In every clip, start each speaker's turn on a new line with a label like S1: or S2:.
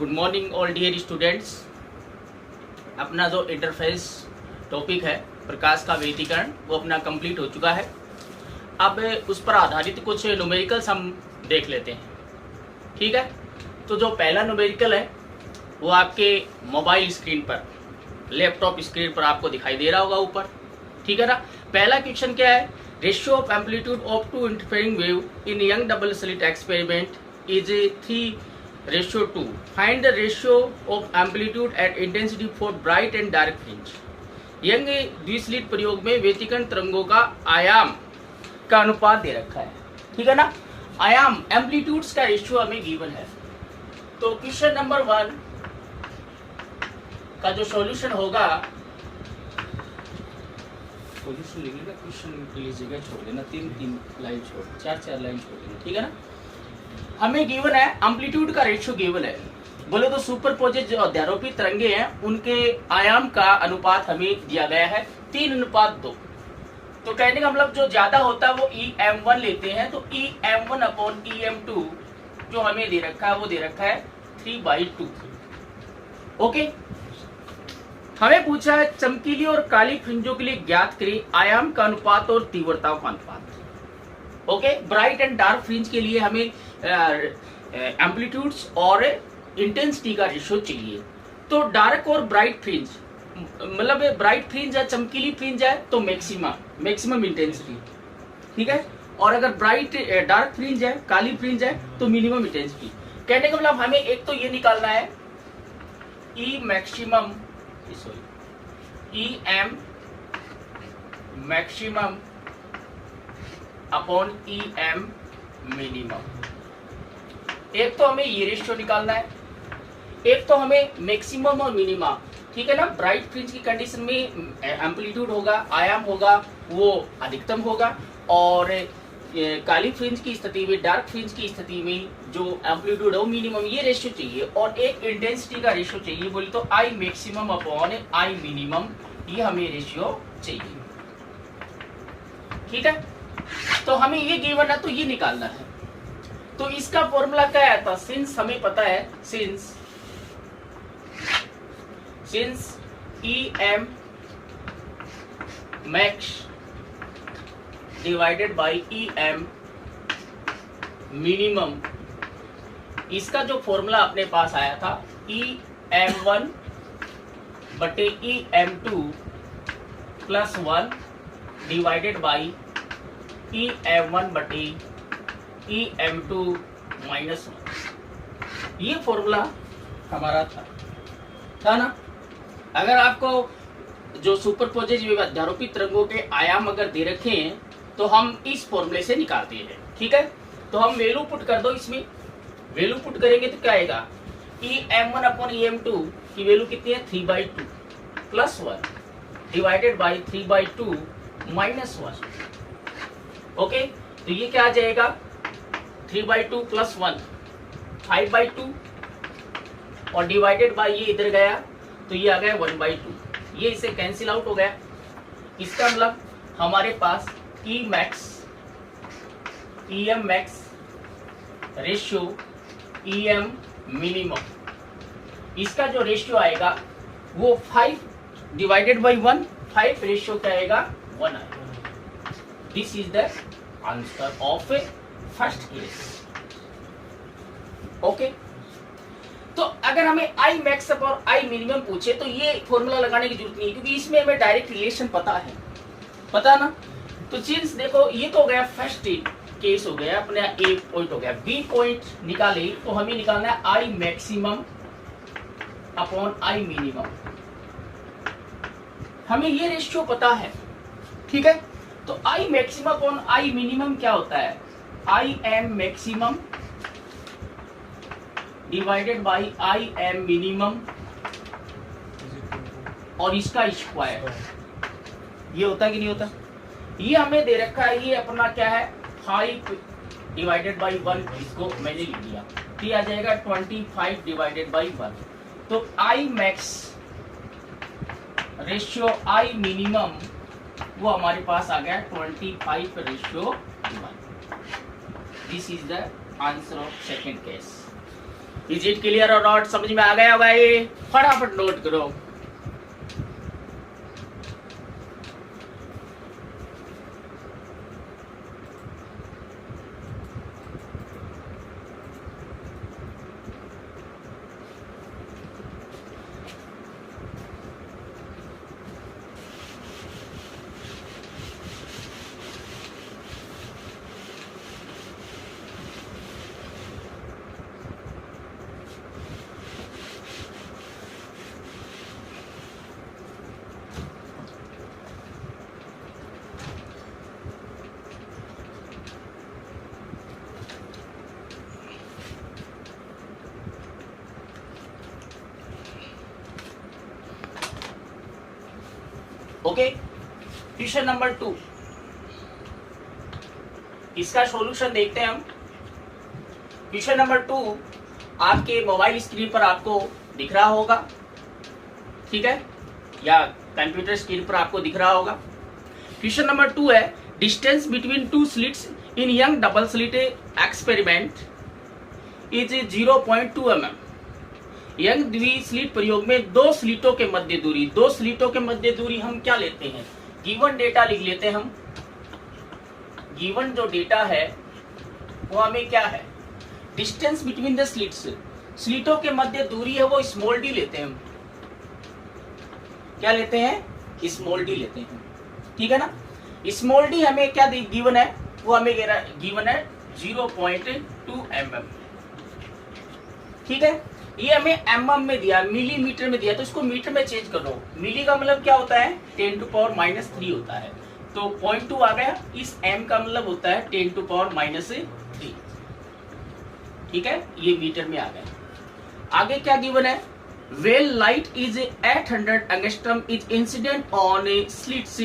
S1: Good morning all dear students. अपना जो interface topic है प्रकाश का व्यतिकरण वो अपना कंप्लीट हो चुका है। अब उस पर आधारित कुछ न्यूमेरिकल्स हम देख लेते हैं। ठीक है, तो जो पहला न्यूमेरिकल है वो आपके मोबाइल स्क्रीन पर, लैपटॉप स्क्रीन पर आपको दिखाई दे रहा होगा ऊपर। ठीक है ना। पहला क्वेश्चन क्या है? Ratio of amplitude of two interfering wave in Young double slit experiment is 3:2. Find the ratio of amplitude at intensity for bright and dark fringe. Young द्विस्लिट प्रयोग में व्यतिकरण तरंगों का आयाम का अनुपात दे रखा है। ठीक है ना। आयाम एम्पलीट्यूड्स का रेशियो हमें गिवन है। तो क्वेश्चन नंबर 1 का जो सॉल्यूशन होगा, सॉल्यूशन लिखिएगा, क्वेश्चन लीजिएगा, छोड़ देना, 3 लाइन छोड़, 4 लाइन छोड़ देना। ठीक है ना। हमें गिवन है एम्पलीट्यूड का रेशियो गिवन है। बोले तो सुपरपोजिट जो अध्यारोपित तरंगे हैं उनके आयाम का अनुपात हमें दिया गया है 3:2। तो कहने का मतलब जो ज्यादा होता है वो EM1 लेते हैं। तो EM1 अपॉन EM2 जो हमें दे रखा है वो दे रखा है 3/2। ओके। हमें पूछा है चमकीली और काली फ्रिंजों के लिए ज्ञात करें आयाम का अनुपात और तीव्रता का अनुपात। Okay. Bright and dark fringe के लिए हमें एम्पलीट्यूड्स और इंटेंसिटी का रेशियो चाहिए। तो डार्क और ब्राइट फ्रिंज, मतलब ब्राइट फ्रिंज है, चमकीली फ्रिंज है तो मैक्सिमम इंटेंसिटी। ठीक है। और अगर ब्राइट डार्क फ्रिंज है, काली फ्रिंज है तो मिनिमम इंटेंसिटी। कहने का मतलब हमें एक तो ये निकालना है EM maximum upon EM minimum. एक तो हमें ये रेशियो निकालना है, एक तो हमें मैक्सिमम और मिनिमम। ठीक है ना। ब्राइट फ्रिंज की कंडीशन में एम्पलीट्यूड होगा, आयाम होगा वो अधिकतम होगा, और काली फ्रिंज की स्थिति में, डार्क फ्रिंज की स्थिति में जो एम्पलीट्यूड है वो मिनिमम। ये रेशियो चाहिए। और एक इंटेंसिटी का रेशियो चाहिए, बोले तो I maximum upon I minimum, ये हमें रेशियो चाहिए। ठीक है। तो हमें ये गिवन है तो ये निकालना है। तो इसका फॉर्मूला क्या आया था? सिंस हमें पता है, since EM max divided by EM minimum, इसका जो फॉर्मूला अपने पास आया था EM1 बटे EM2 plus 1 divided by EM1 बटे EM2 माइनस 1। ये फॉर्मूला हमारा था ना। अगर आपको जो सुपरपोजिट अध्यारोपित तरंगों के आयाम अगर दे रखे हैं तो हम इस फॉर्मूले से निकालते हैं। ठीक है। तो हम वैल्यू पुट कर दो, इसमें वैल्यू पुट करेंगे तो क्या आएगा? EM1 अपॉन EM2 की वैल्यू कितनी है? 3/2 plus 1 divided by 3/2 minus 1। Okay. तो ये क्या आ जाएगा? 3/2 प्लस 1 5/2 और डिवाइडेड बाई ये इधर गया तो ये आ गया 1/2। ये इसे कैंसिल आउट हो गया। इसका मतलब हमारे पास EM max ratio EM minimum, इसका जो रेशियो आएगा वो 5 डिवाइडेड बाई 1, 5 रेशियो क्या आएगा? 1 आएगा। This is the answer of first case. Okay. तो अगर हमें I मैक्स और I मिनिमम पूछे तो ये फॉर्मूला लगाने की जरूरत नहीं है, क्योंकि इसमें हमें डायरेक्ट रिलेशन पता है, पता ना। तो चीज देखो, ये तो हो गया फर्स्ट केस हो गया, अपने A पॉइंट हो गया। B पॉइंट निकाले तो हमें निकालना है I maximum upon I minimum. हमें ये रेशियो पता है। ठीक है। तो I maximum upon I minimum क्या होता है? IM maximum divided by IM minimum और इसका स्क्वायर। ये होता है कि नहीं होता? ये हमें दे रखा है, ये अपना क्या है? 5 डिवाइडेड बाई 1, इसको मैंने लिख दिया। तो ये आ जाएगा 25 डिवाइडेड बाई 1। तो I max ratio I minimum वो हमारे पास आ गया 25:1। This is the answer of second case. Is it clear और नॉट? समझ में आ गया होगा ये? फटाफट नोट करो। ओके, क्वेश्चन नंबर 2, इसका सॉल्यूशन देखते हैं हम। क्वेश्चन नंबर 2 आपके मोबाइल स्क्रीन पर आपको दिख रहा होगा, ठीक है, या कंप्यूटर स्क्रीन पर आपको दिख रहा होगा। क्वेश्चन नंबर 2 है, distance between two slits in Young double slit experiment is 0.2 mm। Young द्विस्लिट प्रयोग में दो स्लिटों के मध्य दूरी, दो स्लिटों के मध्य दूरी हम क्या लेते हैं? गिवन डेटा लिख लेते हैं हम। गिवन जो डेटा है वो हमें क्या है? डिस्टेंस बिटवीन द स्लिट्स, स्लिटों के मध्य दूरी है वो स्मॉल डी लेते हैं हम। क्या लेते हैं? स्मॉल डी लेते हैं, ठीक है ना। स्मॉल डी हमें क्या गिवन है? वो हमें गिवन है 0.2 mm, ठीक है। ये हमें mm में दिया, मिलीमीटर में दिया, तो इसको मीटर में चेंज कर लो। मिली का मतलब क्या होता है? 10⁻³ होता है, तो 0.2 आ गया। इस m का मतलब होता है 10⁻³ ठीक है, ये मीटर में आ गया। आगे क्या गिवन है? Well light is 800 angstrom is incident on slits.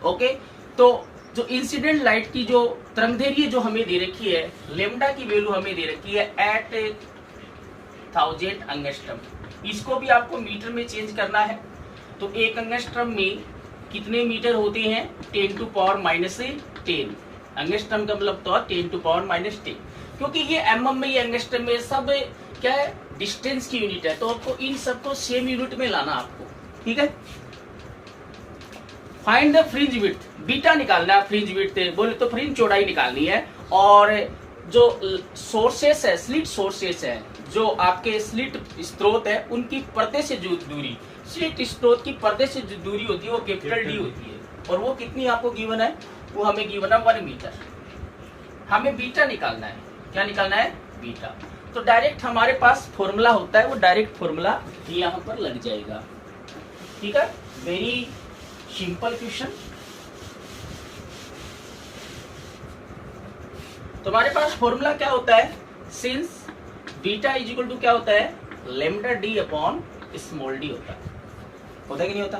S1: Okay, तो जो इंसिडेंट लाइट की जो तरंगदैर्घ्य जो हमें दे रखी है, लेमडा की वैल्यू हमें दे रखी है 8000 एंगस्ट्रॉम। इसको भी आपको मीटर में चेंज करना है, तो एक एंगस्ट्रॉम में कितने मीटर होते हैं? 10⁻10। एंगस्ट्रॉम का मतलब तो 10⁻10, क्योंकि ये mm में, ये एंगस्ट्रॉम में, सब क्या है? डिस्टेंस की यूनिट है, तो आपको इन सबको सेम यूनिट में लाना आपको, ठीक है। Find the fringe width, beta निकालना है। फ्रिंज विड्थ बोले तो फ्रिंज चौड़ाई निकालनी है, और जो सोर्सेस है, स्लिट सोर्सेस है, जो आपके स्लिट स्रोत है, उनकी पर्दे से जो दूरी, स्लिट स्रोत की पर्दे से जो दूरी होती है वो कैपिटल डी होती है, और वो कितनी आपको गिवन है? वो हमें गिवन है 1 मीटर। हमें बीटा निकालना है। क्या निकालना है? बीटा। तो डायरेक्ट हमारे पास फॉर्मूला होता है, वो डायरेक्ट फॉर्मूला यहाँ पर लग जाएगा, ठीक है। Very simple question. तो हमारे पास फॉर्मूला क्या होता है? Since beta is equal to क्या होता है? Lambda D upon small D होता है कि नहीं होता?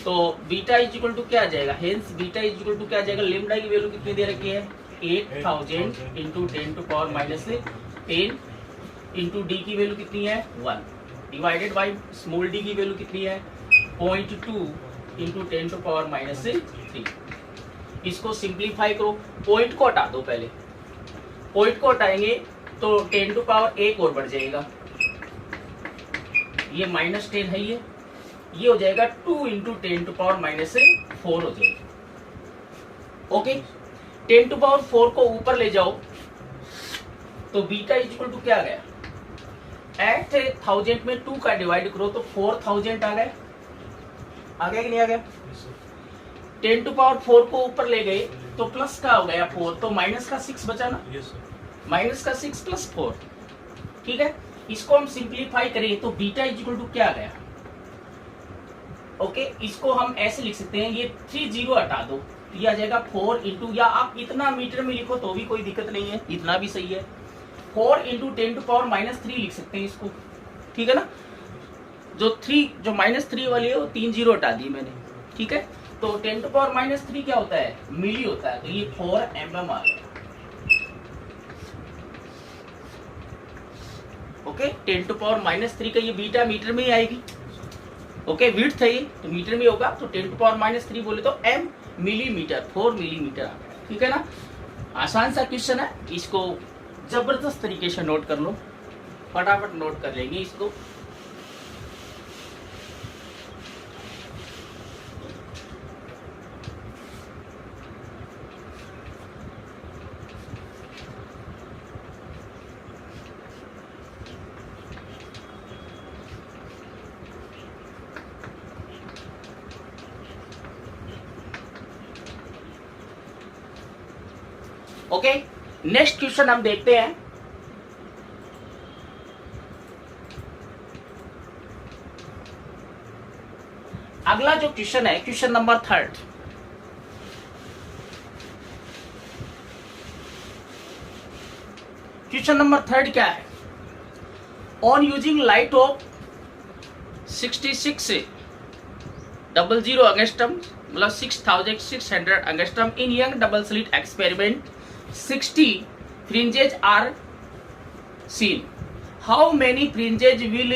S1: तो बीटा इज इक्वल टू क्या आ जाएगा? Hence beta is equal to क्या आ जाएगा? लेमडा की वैल्यू कितनी दे रखी है? 8000 इंटू 10⁻10 इंटू डी की वैल्यू कितनी है? 1 डिवाइडेड बाई स्मॉल डी की वैल्यू कितनी है? 0.2 इंटू 10⁻3। इसको सिंप्लीफाई करो, पॉइंट को हटा दो। पहले पॉइंट को हटाएंगे तो 10⁻1 और बढ़ जाएगा, ये -10 है, ये हो जाएगा 2 इंटू 10⁻4 हो जाएगा। ओके, 10⁻4 को ऊपर ले जाओ तो बीटा इज इक्वल टू क्या आ गया? 8000 में 2 का डिवाइड करो तो 4000 आ गया। आ गया कि नहीं आ गया? 10⁻4 को ऊपर ले गए तो प्लस का हो गया 4, तो माइनस का 6 बचा ना। माइनस का 6 प्लस 4, ठीक है। इसको हम सिंप्लीफाई करें तो बीटा इज इक्वल टू क्या आ गया? ओके, इसको हम ऐसे लिख सकते हैं, ये 3 0 हटा दो, ये आ जाएगा 4 इंटू, या आप इतना मीटर में लिखो तो भी कोई दिक्कत नहीं है, इतना भी सही है। 4 इंटू 10⁻³ लिख सकते हैं इसको, ठीक है ना। जो -3 वाली है वो 3 0 हटा दी मैंने, ठीक है। तो 10⁻³ क्या होता है? मिली होता है, तो ये 4 mm आ गया। ओके, 10⁻³ का ये बीटा मीटर में ही आएगी। ओके, विड्थ है ये तो मीटर में होगा, तो 10⁻³ बोले तो m मिलीमीटर, 4 मिलीमीटर आ गया, ठीक है ना। आसान सा क्वेश्चन है, इसको जबरदस्त तरीके से नोट कर लो। फटाफट नोट कर लेंगे इसको। ओके, नेक्स्ट क्वेश्चन हम देखते हैं। अगला जो क्वेश्चन है, क्वेश्चन नंबर 3। क्वेश्चन नंबर 3 क्या है? On using light of 6600 angstrom मतलब 6600 angstrom in Young double slit experiment 60 fringes are seen. How many fringes will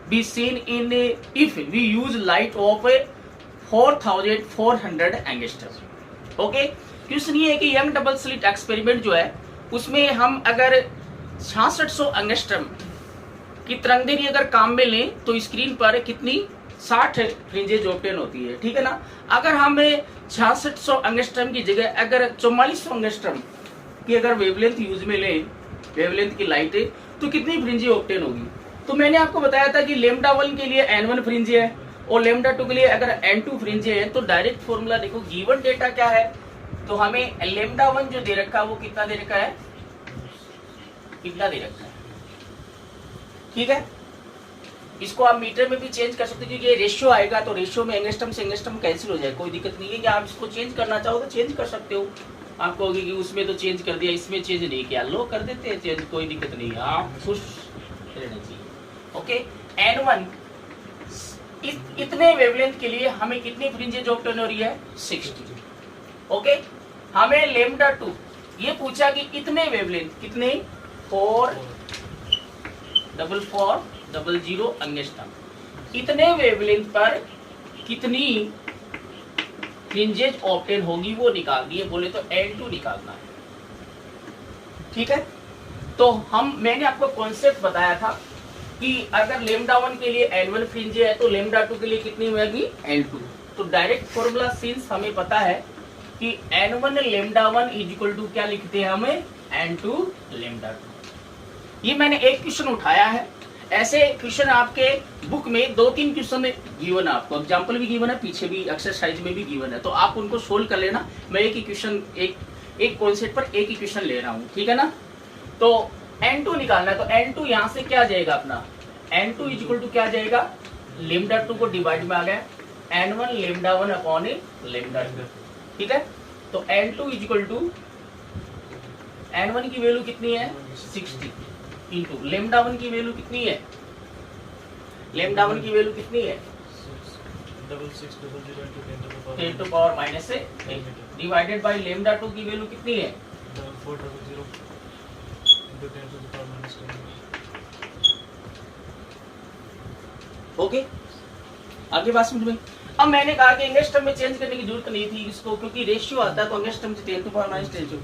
S1: be seen in if we use light of 4400 angstrom? Okay, question ये है कि young double slit experiment जो है उसमें हम अगर 6600 angstrom की तरंगदैर्घ्य अगर काम में लें तो स्क्रीन पर कितनी 60 फ्रिंजेज ऑब्टेन होती है, ठीक है ना। अगर हम 6600 एंगस्ट्रम की जगह अगर 4400 एंगस्ट्रम कि अगर वेवलेंथ यूज में लें, वेवलेंथ की लाइट है, तो कितनी फ्रिंज ऑब्टेन होगी। तो मैंने आपको बताया था कि लेमडा 1 के लिए n1 फ्रिंज है और लेमडा 2 के लिए अगर n2 फ्रिंज है। तो डायरेक्ट फॉर्मूला देखो, गिवन डेटा क्या है, तो हमें लेमडा 1 जो दे रखा है वो कितना दे रखा है, कितना दे रखा है, ठीक है। इसको आप मीटर में भी चेंज कर सकते हो क्योंकि ये रेशियो आएगा, तो रेशियो में एंगस्ट्रम से एंगस्ट्रम कैंसिल हो जाए, कोई दिक्कत नहीं है। कि आप इसको चेंज करना चाहो तो चेंज कर सकते हो। आप कहोगे कि उसमें तो चेंज कर दिया, इसमें चेंज नहीं किया, लो कर देते हैं चेंज, कोई दिक्कत नहीं है, आप खुश रहना चाहिए। ओके, n1 इतने वेवलेंथ के लिए हमें कितनी फ्रिंजेज ऑब्टेन हो रही है, 60। ओके, हमें लेमडा 2 ये पूछा कि इतने वेवलेंथ कितने 4400 एंगस्ट्रम, इतने वेवलेंथ पर कितनी फ्रिंजेज ऑब्टेन होगी वो निकालनी है। बोले तो n2 निकालना है, ठीक है। तो मैंने आपको कॉन्सेप्ट बताया था कि अगर लेमडा 1 के लिए n1 फ्रिंजे है तो लेमडा 2 के लिए कितनी होगी, n2। तो डायरेक्ट फॉर्मूला सिंस हमें पता है कि n1 lambda 1 is equal to क्या लिखते हैं हमें, n2 लेमडा 2। ये मैंने एक क्वेश्चन उठाया है, ऐसे क्वेश्चन आपके बुक में 2-3 क्वेश्चन गिवन है, आपको एग्जांपल भी गिवन है, पीछे भी एक्सरसाइज में भी गिवन है, तो आप उनको सोल्व कर लेना। मैं एक ही क्वेश्चन एक कॉन्सेप्ट पर एक ही क्वेश्चन ले रहा हूँ, ठीक है ना। तो n2 निकालना है, तो n2 यहाँ से क्या जाएगा अपना, n2 इज इक्वल टू क्या जाएगा, लेमडा 2 को डिवाइड में आ गया n1 लेमडा 1 अपॉन लेमडा 2, ठीक है। तो n2 is equal to n1 की वैल्यू कितनी है, 60 इंटू लेमडा 1 की वैल्यू कितनी है, लेमडा 1 की वैल्यू कितनी है, 10 to power minus 8 divided by lambda 2 की वैल्यू कितनी है,
S2: 400 into 10 to the power minus 10।
S1: Okay, आपकी बात समझ में। अब मैंने कहा कि एंगस्ट्रम में चेंज करने की जरूरत नहीं थी इसको, क्योंकि रेशियो आता है तो एंगस्ट्रम से 10 टू पावर माइनस 10,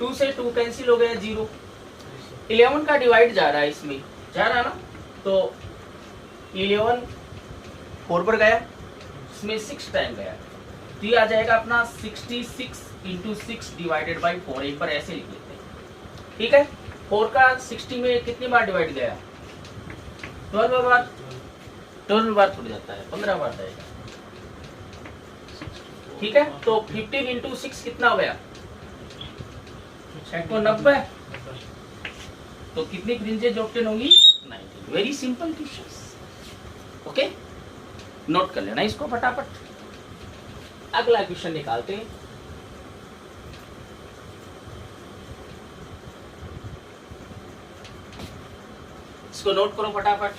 S1: 2 से 2 कैंसिल हो गया, 0। 11 का डिवाइड जा रहा है, इसमें जा रहा है ना, तो 11 4 पर गया, इसमें 6 टाइम गया, तो ये आ जाएगा अपना 66 इंटू 6 डिवाइडेड बाई 4। एक बार ऐसे लिख लेते हैं, ठीक है। 4 का 60 में कितनी बार डिवाइड गया, 12 बार, 12 बार थोड़ी जाता है, 15 बार जाएगा, ठीक है। तो 15 इंटू 6 कितना हो गया, 90। तो कितनी फ्रिंजेज ऑब्टेन होंगी, 90। Very simple question, okay, note कर लेना इसको फटाफट। अगला क्वेश्चन निकालते हैं। इसको नोट करो फटाफट।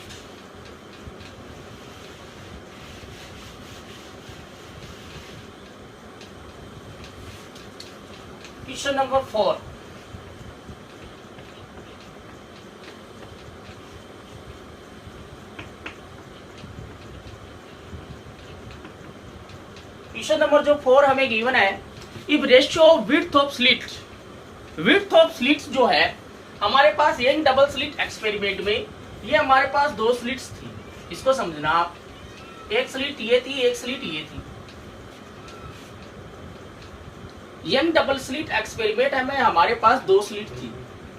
S1: Question number 4। क्वेश्चन नंबर जो 4 हमें गिवन है, if ratio of width of slits, width of slits जो है हमारे पास यंग डबल स्लिट एक्सपेरिमेंट में ये हमारे पास दो स्लिट्स थी, इसको समझना आप, एक स्लिट ये थी, एक स्लिट ये थी। यंग डबल स्लिट एक्सपेरिमेंट में हमारे पास दो स्लिट थी।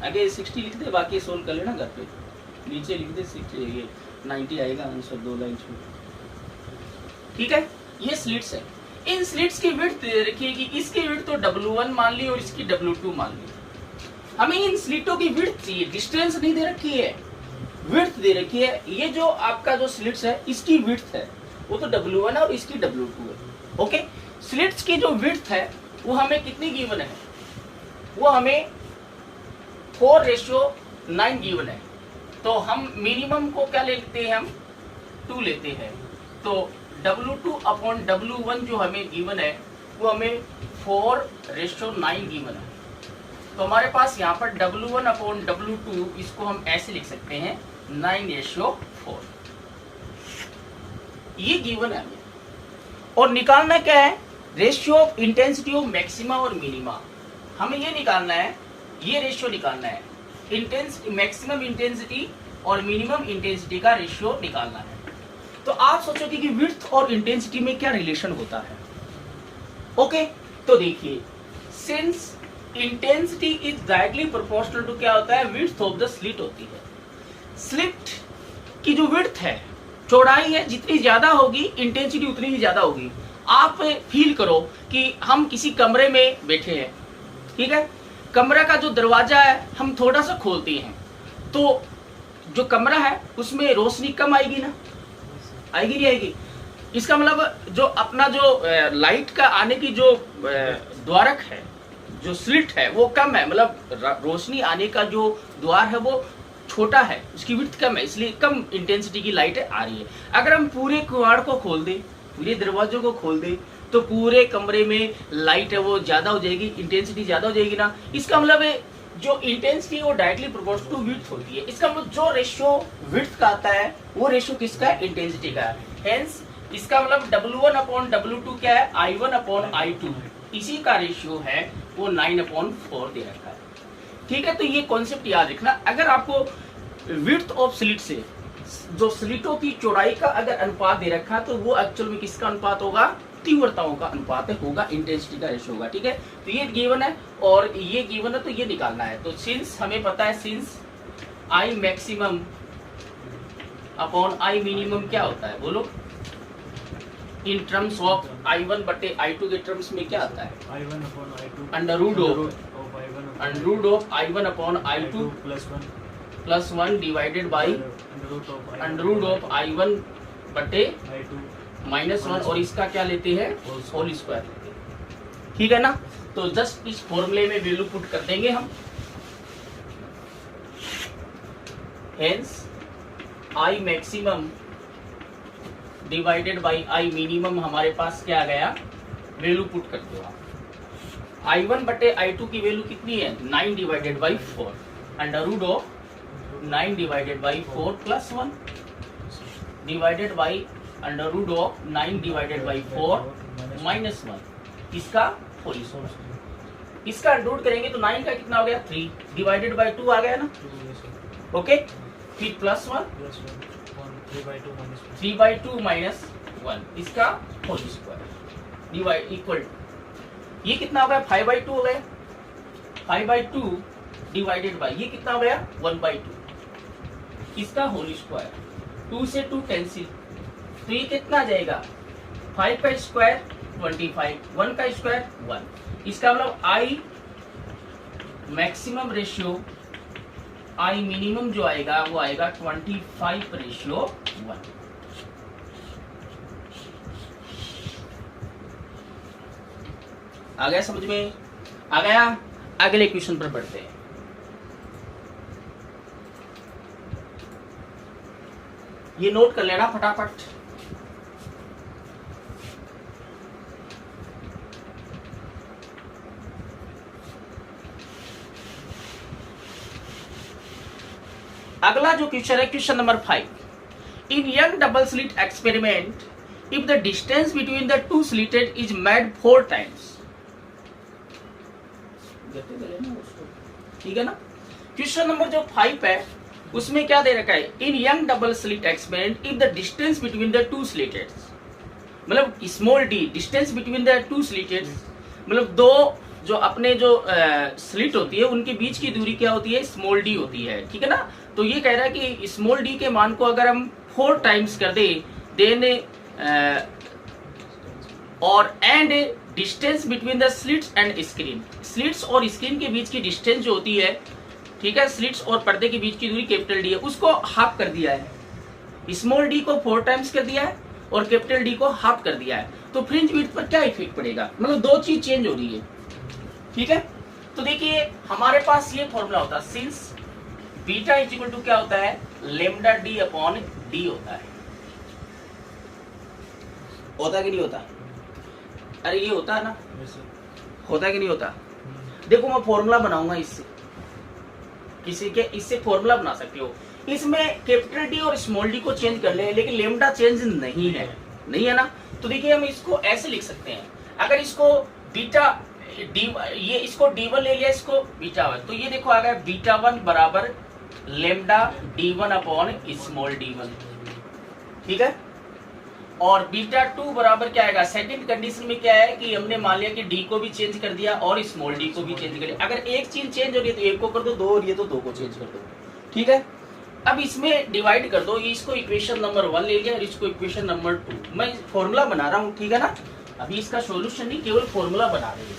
S1: आगे 60 लिख दे, बाकी सोल्व कर लेना घर पे, नीचे लिख दे 60, ये 90 आएगा आंसर 2 लाइन में। ठीक है, ये स्लिट्स है। इन स्लिट्स की विड्थ दे रखी है कि इसकी विड्थ तो W1 मान ली और इसकी W2 मान ली। हमें इन स्लिटों की विड्थ चाहिए, डिस्टेंस नहीं दे रखी है, विड्थ दे रखी है। ये जो आपका जो स्लिट्स है इसकी विड्थ है वो तो W1 है और इसकी W2 है। ओके, स्लिट्स की जो विड्थ है वो हमें कितनी गिवन है, वो हमें 4:9 गिवन है। तो हम मिनिमम को क्या लेते हैं, हम 2 लेते हैं। तो W2 अपॉन W1 जो हमें गिवन है वो हमें 4:9 गिवन है। तो हमारे पास यहाँ पर W1 अपॉन W2 इसको हम ऐसे लिख सकते हैं 9:4। ये गिवन है हमें, और निकालना क्या है, ratio of intensity of maxima और मिनिमा। हमें ये निकालना है, ये रेशियो निकालना है, इंटेंसिटी, मैक्सिमम इंटेंसिटी और मिनिमम इंटेंसिटी का रेशियो निकालना है। तो आप सोचोगे कि विड्थ और इंटेंसिटी में क्या रिलेशन होता है। ओके, तो देखिए, since intensity is directly proportional to क्या होता है, विड्थ ऑफ द स्लिट होती है। स्लिट की जो विड्थ है, चौड़ाई है, जितनी ज्यादा होगी इंटेंसिटी उतनी ही ज्यादा होगी। आप फील करो कि हम किसी कमरे में बैठे हैं, ठीक है, कमरा का जो दरवाजा है हम थोड़ा सा खोलते हैं तो जो कमरा है उसमें रोशनी कम आएगी ना, आएगी नहीं आएगी। इसका मतलब जो अपना जो लाइट का आने की जो द्वारक है, जो स्लिट है वो कम है, मतलब रोशनी आने का जो द्वार है वो छोटा है, उसकी विड्थ कम है, इसलिए कम इंटेंसिटी की लाइट आ रही है। अगर हम पूरे किवाड़ को खोल दें, पूरे दरवाजों को खोल दें, तो पूरे कमरे में लाइट है वो ज्यादा हो जाएगी, इंटेंसिटी ज्यादा हो जाएगी ना। इसका मतलब है जो इंटेंसिटी वो डायरेक्टली प्रोपोर्शनल टू विड्थ होती है। इसका मतलब जो रेशियो विड्थ का आता है वो रेशियो किसका है, इंटेंसिटी का है। हेंस इसका मतलब W1 अपॉन W2 क्या है, I1 अपॉन I2, इसी का रेशियो है वो 9/4 दे रखा है। ठीक है, तो ये कॉन्सेप्ट याद रखना। अगर आपको विड्थ ऑफ स्लिट से जो स्लिटों की चौड़ाई का अगर अनुपात दे रखा है तो वो एक्चुअल में किसका अनुपात होगा, तीव्रताओं का अनुपात होगा, इंटेंसिटी का रेशियो होगा। ठीक है, तो ये गिवन है और ये गिवन है, तो ये निकालना है। तो सिंस हमें पता है, since I maximum upon I minimum क्या होता है, बोलो, इन टर्म्स ऑफ I1 बटे I2 के टर्म्स में क्या आता है,
S2: I1 upon I2
S1: under root of I1 upon I2 plus 1 divided by under root of I1 बटे -1, और इसका क्या लेते हैं, होल स्क्वायर लेते हैं। ठीक है ना, तो जस्ट इस फॉर्मूले में वैल्यू पुट कर देंगे हम। Hence I maximum divided by I minimum हमारे पास क्या आ गया, वैल्यू पुट कर दो आप। I1 बटे I2 की वैल्यू कितनी है, 9 divided by 4 under root of 9 divided by 4 plus 1 divided by under root of 9 divided by 4 minus 1, इसका होल स्क्वायर। इसका अंडर रूट करेंगे तो 9 का कितना हो गया, 3 डिवाइडेड बाई 2 आ गया ना। ओके, फिर प्लस 1 3/2 माइनस 1, इसका होल स्क्वायर डिवाइड इक्वल, ये कितना हो गया, 5/2 हो गया, 5/2 डिवाइडेड बाई ये कितना हो गया, 1/2, इसका होल स्क्वायर। 2 से 2 कैंसिल, तो ये कितना जाएगा, 5 का स्क्वायर 25, 1 का स्क्वायर 1। इसका मतलब I maximum ratio I minimum जो आएगा वो आएगा 25/1। आ गया समझ में, आ गया। अगले क्वेश्चन पर बढ़ते हैं। ये नोट कर लेना फटाफट। अगला जो क्वेश्चन है, question number 5। In Young double slit experiment, if the distance between the to slitted is made 4 times, ठीक है ना, क्वेश्चन नंबर जो 5 है उसमें क्या दे रखा है, in Young double slit experiment if the distance between the two slits, मतलब small D distance between the two slits, मतलब दो जो अपने जो स्लिट होती है उनके बीच की दूरी क्या होती है, स्मॉल डी होती है, ठीक है ना। तो ये कह रहा है कि स्मॉल डी के मान को अगर हम 4 टाइम्स कर दे देन और and distance between the slits and screen, slits और स्क्रीन के बीच की डिस्टेंस जो होती है, ठीक है, स्लिट्स और पर्दे के बीच की दूरी कैपिटल डी है, उसको हाफ कर दिया है। स्मॉल डी को 4 टाइम्स कर दिया है और कैपिटल डी को हाफ कर दिया है, तो फ्रिंज विड्थ पर क्या इफेक्ट पड़ेगा, मतलब दो चीज चेंज हो रही है, ठीक है। तो देखिए हमारे पास ये फॉर्मूला होता है, since beta is equal to क्या होता है, लेमडा डी अपॉन डी होता है कि नहीं होता, अरे ये होता है ना, होता है कि नहीं होता। देखो मैं फॉर्मूला बनाऊंगा इससे, किसी के इससे फॉर्मूला बना सकते हो, इसमें कैपिटल डी और स्मॉल डी को चेंज कर ले, लेकिन लेमडा चेंज नहीं है ना। तो देखिए हम इसको ऐसे लिख सकते हैं, अगर इसको बीटा डी, ये इसको D1 ले लिया, इसको बीटा 1, तो ये देखो आ गया बीटा 1 बराबर lambda D1 upon small d1, ठीक है। और बीटा 2 बराबर क्या आएगा, सेकंड कंडीशन में क्या है कि हमने मान लिया कि डी को भी चेंज कर दिया और स्मॉल डी को भी चेंज कर दिया। अगर एक चीज चेंज हो रही है तो एक को कर दो, दो हो रही है तो दो को चेंज कर दो, ठीक है। अब इसमें डिवाइड कर दो, इसको इक्वेशन नंबर 1 ले लिया और इसको इक्वेशन नंबर 2, मैं फॉर्मूला बना रहा हूँ, ठीक है ना। अभी इसका सोल्यूशन नहीं, केवल फॉर्मूला बना रहे हैं,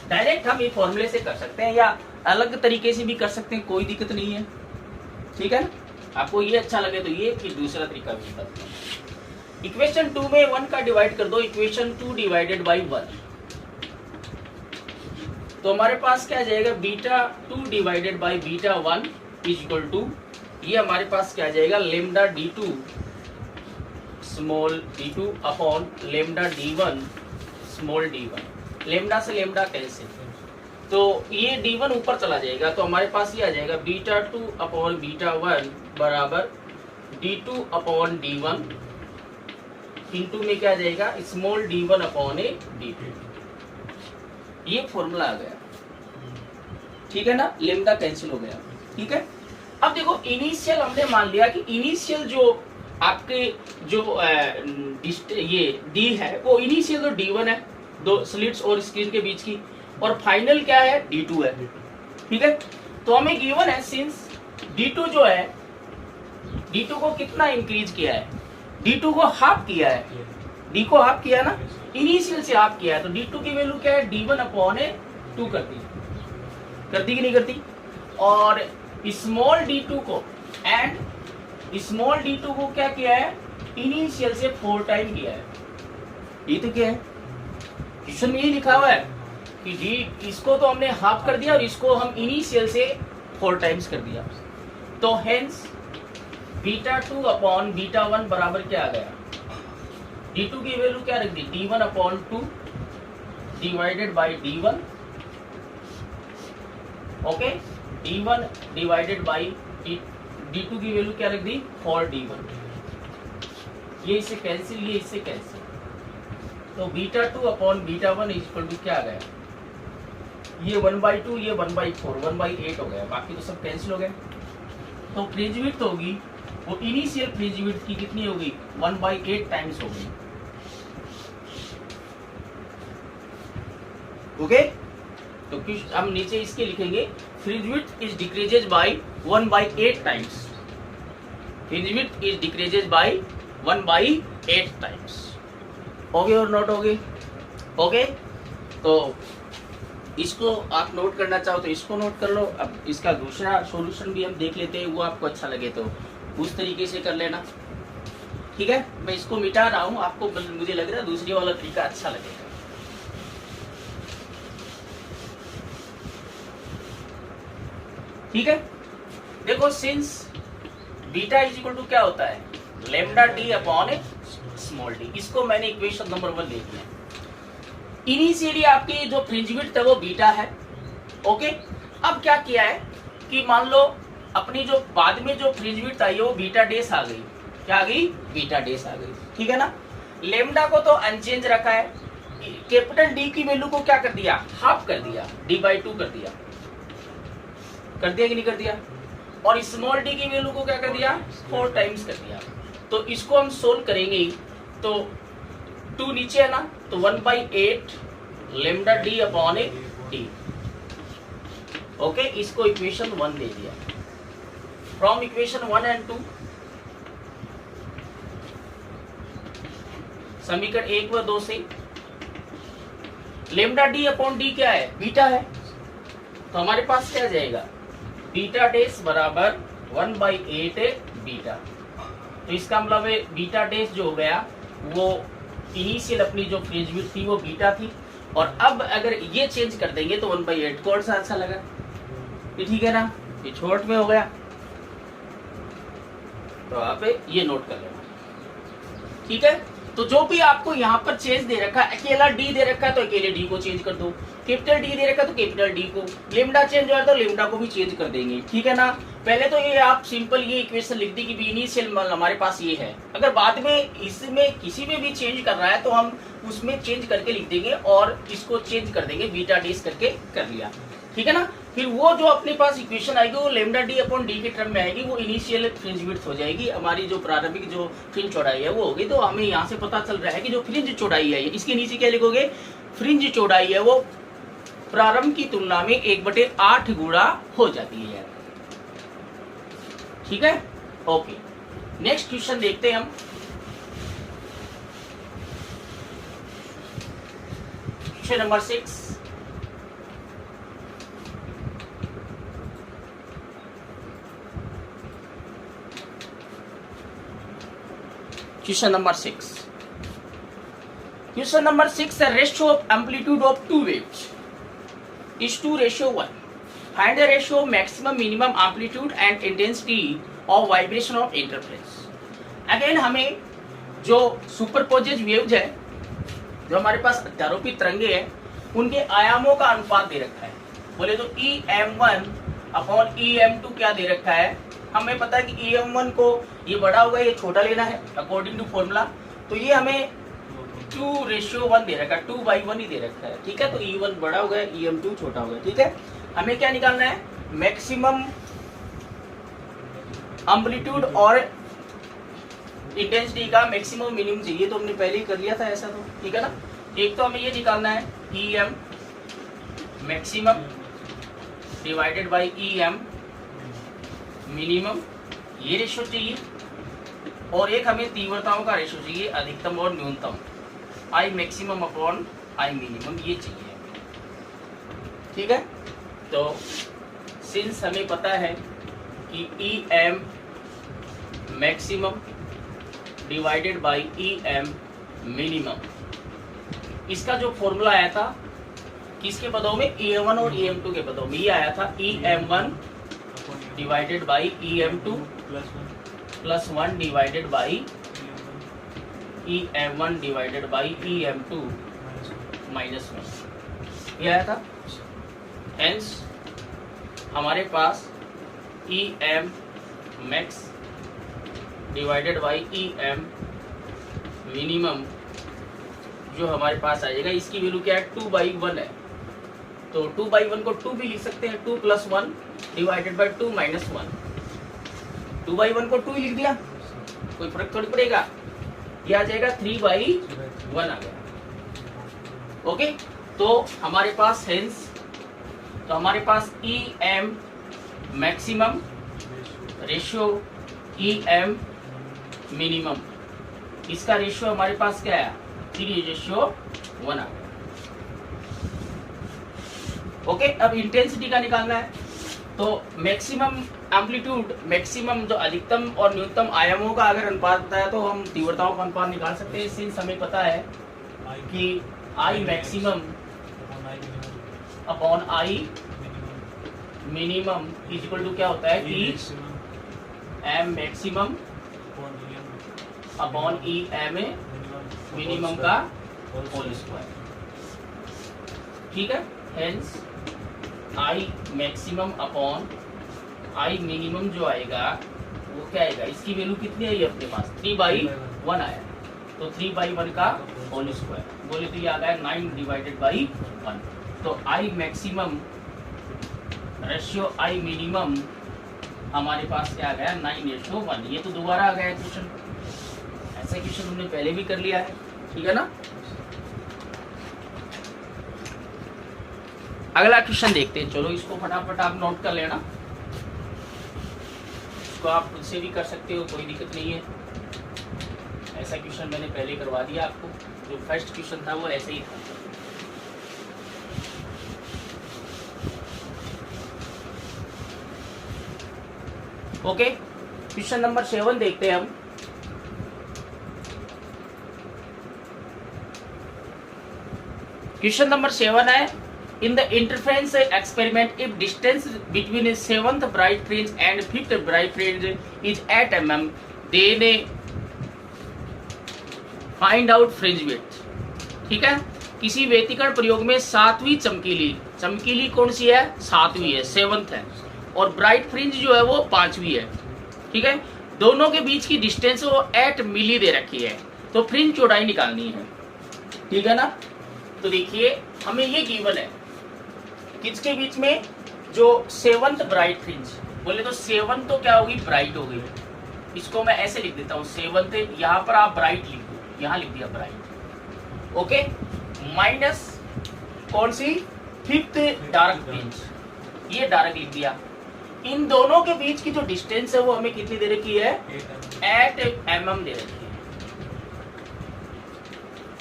S1: डायरेक्ट हम ये फॉर्मूले से कर सकते हैं या अलग तरीके से भी कर सकते हैं, कोई दिक्कत नहीं है, ठीक है ना। आपको ये अच्छा लगे तो ये, फिर दूसरा तरीका भी बताता हूं। इक्वेशन 2 में 1 का डिवाइड कर दो, इक्वेशन 2 डिवाइडेड बाई 1, तो हमारे पास क्या आ जाएगा, beta 2 divided by beta 1 is equal to, ये हमारे पास क्या आ जाएगा, lambda D2 small d2 upon lambda D1 small d1, lambda से लेमडा कैंसिल, तो ये d1 ऊपर चला जाएगा, तो हमारे पास ये आ जाएगा बीटा 2 अपॉन बीटा 1 बराबर d2 अपॉन d1 इंटू में क्या आ जाएगा, स्मॉल d1 अपॉन d2, ये फॉर्मूला आ गया, ठीक है ना, लेमडा कैंसिल हो गया, ठीक है। अब देखो इनिशियल हमने मान लिया कि इनिशियल जो आपके जो ये डी है वो इनिशियल तो D1 है, दो स्लिट्स और स्क्रीन के बीच की, और फाइनल क्या है, D2 है, ठीक है। तो हमें गिवन है सिंस D2 जो है, D2 को कितना इंक्रीज किया है, D2 को हाफ किया है, D को हाफ किया ना, इनिशियल से हाफ किया है, तो D2 की वैल्यू क्या है, D1 अपॉन 2 कर दी कि नहीं करती। और स्मॉल d2 को एंड स्मॉल d2 को क्या किया है, इनिशियल से 4 टाइम किया है, ये तो क्या है, क्वेश्चन में ये लिखा हुआ है कि डी, इसको तो हमने हाफ कर दिया और इसको हम इनिशियल से 4 टाइम्स कर दिया, तो हेंस बीटा 2 अपॉन बीटा 1 बराबर क्या आ गया, d2 की वैल्यू क्या रख दी, d1 upon 2 divided by d1, okay, d1 divided by d2 की वैल्यू क्या रख दी, 4d1, ये इससे कैंसिल, ये इससे कैंसिल, तो beta 2 upon beta 1 equal to क्या आ गया, ये 1/2, ये 1/4, 1/8 हो गया, बाकी तो सब कैंसिल हो गए। तो फ्रिंज विड्थ होगी वो इनिशियल फ्रिंज विड्थ की कितनी होगी, 1/8 टाइम्स होगी, ओके। तो हम नीचे इसके लिखेंगे, fringe width is decreases bye 1/8 times, fringe width is decreases bye 1/8 times, okay और नोट होगी, ओके। तो इसको आप नोट करना चाहो तो इसको नोट कर लो। अब इसका दूसरा सॉल्यूशन भी हम देख लेते हैं, वो आपको अच्छा लगे तो उस तरीके से कर लेना, ठीक है। मैं इसको मिटा रहा हूँ, आपको मुझे लग रहा है दूसरी वाला तरीका अच्छा लगेगा, ठीक है। देखो since beta is equal to क्या होता है, lambda D upon small d, इसको मैंने इक्वेशन नंबर 1 ले लिया। इनिशियली आपकी जो फ्रिंज विड्थ है वो बीटा है, ओके। अब क्या किया है कि मान लो अपनी जो बाद में जो फ्रिंज विड्थ आई है वो बीटा डेस आ गई, क्या आ गई, बीटा डेस आ गई, ठीक है ना। लेमडा को तो अनचेंज रखा है, कैपिटल डी की वैल्यू को क्या कर दिया, हाफ कर दिया, d/2 कर दिया, कर दिया कि नहीं कर दिया, और स्मॉल डी की वैल्यू को क्या कर दिया 4 टाइम्स कर दिया। तो इसको हम सोल्व करेंगे तो 2 नीचे है ना, तो 1/8 lambda D upon A T. Okay, इसको इक्वेशन 1 दे दिया। फ्रॉम इक्वेशन 1 एंड 2 समीकरण 1 व 2 से लेमडा डी अपॉन डी क्या है, बीटा है, तो हमारे पास क्या जाएगा बीटा डेस बराबर 1/8 बीटा। तो इसका मतलब है बीटा डेस जो हो गया वो इनिशियल अपनी जो फ्रिंज विड्थ थी वो बीटा थी, और अब अगर ये चेंज कर देंगे तो 1/8 कौन सा अच्छा लगा, ये ठीक है ना, ये छोट में हो गया। तो आप ये नोट कर लेना, ठीक है। तो जो भी आपको यहाँ पर चेंज दे रखा है, अकेला डी दे रखा है तो अकेले डी को चेंज कर दो, कैपिटल डी दे रखा है तो कैपिटल डी को, लेमडा चेंज हुआ तो लेमडा को भी चेंज कर देंगे, ठीक है ना। पहले तो ये आप सिंपल ये इक्वेशन लिख दी कि इनिशियल हमारे पास ये है, अगर बाद में इसमें किसी में भी चेंज कर रहा है तो हम उसमें चेंज करके लिख देंगे और इसको चेंज कर देंगे, बीटा डेस करके कर लिया, ठीक है ना। फिर वो जो अपने पास इक्वेशन आएगी वो लेमडा डी अपॉन डी के टर्म में आएगी, वो इनिशियल फ्रिंज विड्थ हो जाएगी, हमारी जो प्रारंभिक जो फ्रिंज चौड़ाई है वो होगी। तो हमें यहाँ से पता चल रहा है कि जो फ्रिंज चौड़ाई है, इसके नीचे क्या लिखोगे, फ्रिंज चौड़ाई है वो प्रारंभ की तुलना में 1/8 गुणा हो जाती है, ठीक है। ओके, नेक्स्ट क्वेश्चन देखते हैं हम। Question number 6। Question number 6. Question number 6, the ratio of amplitude of two waves is 2:1. Find the ratio of maximum minimum amplitude and intensity of vibration of interference. Again हमें जो सुपरपोजेज waves है, जो हमारे पास अध्यारोपित तरंगे हैं, उनके आयामों का अनुपात दे रखा है। बोले तो EM1 अपॉन EM2 क्या दे रखा है, हमें पता है कि EM1 को ये बड़ा होगा, ये छोटा लेना है अकॉर्डिंग टू फॉर्मूला। तो ये हमें 2:1 दे रखा है, 2/1 ही दे रखा है, ठीक है। तो E1 बड़ा हो गया, EM2 छोटा हो गया, ठीक है। हमें क्या निकालना है, मैक्सिमम एम्पलीट्यूड और इंटेंसिटी का मैक्सिमम मिनिमम चाहिए, तो हमने पहले ही कर लिया था ऐसा, तो ठीक है ना। एक तो हमें ये निकालना है EM maximum divided by EM minimum, ये रेशो चाहिए, और एक हमें तीव्रताओं का रेशो चाहिए, अधिकतम और न्यूनतम, I maximum upon I minimum, ये चाहिए, ठीक है। तो सिंस हमें पता है कि EM maximum divided by EM minimum, इसका जो फॉर्मूला आया था किसके पदों में, EM1 और EM2 के पदों में, ये आया था EM1 divided by EM2 plus 1 divided by EM1 divided by EM2 minus 1, ये आया था। हेंस हमारे पास EM max divided by EM minimum जो हमारे पास आ जाएगा, इसकी वैल्यू क्या है, 2/1 है। तो 2/1 को 2 भी लिख सकते हैं, 2 + 1 डिवाइडेड बाई 2 - 1। 2/1 को 2 ही लिख दिया, कोई फर्क थोड़ी पड़ेगा, ये आ जाएगा 3/1 आ गया। ओके, तो हमारे पास हेंस, तो हमारे पास EM maximum ratio EM minimum, इसका रेशियो हमारे पास क्या है, 3:1 आ गया। ओके, अब इंटेंसिटी का निकालना है, तो मैक्सिमम एम्पलीट्यूड, मैक्सिमम जो अधिकतम और न्यूनतम आयामों का अगर अनुपात होता है तो हम तीव्रताओं का अनुपात निकाल सकते हैं। सिंस हमें पता है कि I maximum upon I minimum is equal to क्या होता है कि M maximum upon EM minimum का होल स्क्वायर, ठीक है। Hence I maximum upon I minimum जो आएगा वो क्या आएगा, इसकी वैल्यू कितनी आई अपने पास, 3/1 आया, तो 3/1 का होल स्क्वायर, बोले तो ये आ गया 9 डिवाइडेड बाई 1। तो I maximum ratio I minimum हमारे पास क्या आ गया 9:1। ये तो दोबारा आ गया क्वेश्चन, ऐसा क्वेश्चन हमने पहले भी कर लिया है, ठीक है ना। अगला क्वेश्चन देखते हैं, चलो इसको फटाफट आप नोट कर लेना, इसको आप खुद से भी कर सकते हो, कोई दिक्कत नहीं है। ऐसा क्वेश्चन मैंने पहले करवा दिया आपको, जो फर्स्ट क्वेश्चन था वो ऐसे ही था। ओके, क्वेश्चन नंबर 7 देखते हैं हम। क्वेश्चन नंबर 7 है, in the interference experiment if distance between 7th bright fringe and 5th bright fringe is 8 mm, then find out fringe width. ठीक है, किसी व्यतिकरण प्रयोग में 7वीं चमकीली कौन सी है, 7वीं है, 7th है, और ब्राइट फ्रिंज जो है वो 5वीं है। ठीक है, दोनों के बीच की डिस्टेंस वो 8 मिली दे रखी है, तो फ्रिंज चौड़ाई निकालनी है। ठीक है ना, तो देखिए हमें ये गिवन है किसके बीच में, जो 7th ब्राइट फ्रिंज, बोले तो 7 तो क्या होगी, ब्राइट हो गई। इसको मैं ऐसे लिख देता हूँ 7th, यहाँ पर आप ब्राइट लिख दो, यहाँ लिख दिया ब्राइट, ओके, माइनस कौन सी, 5th डार्क फ्रिंज, ये डार्क लिख दिया। इन दोनों के बीच की जो डिस्टेंस है वो हमें कितनी दे रखी है, 8 mm दे रखी है।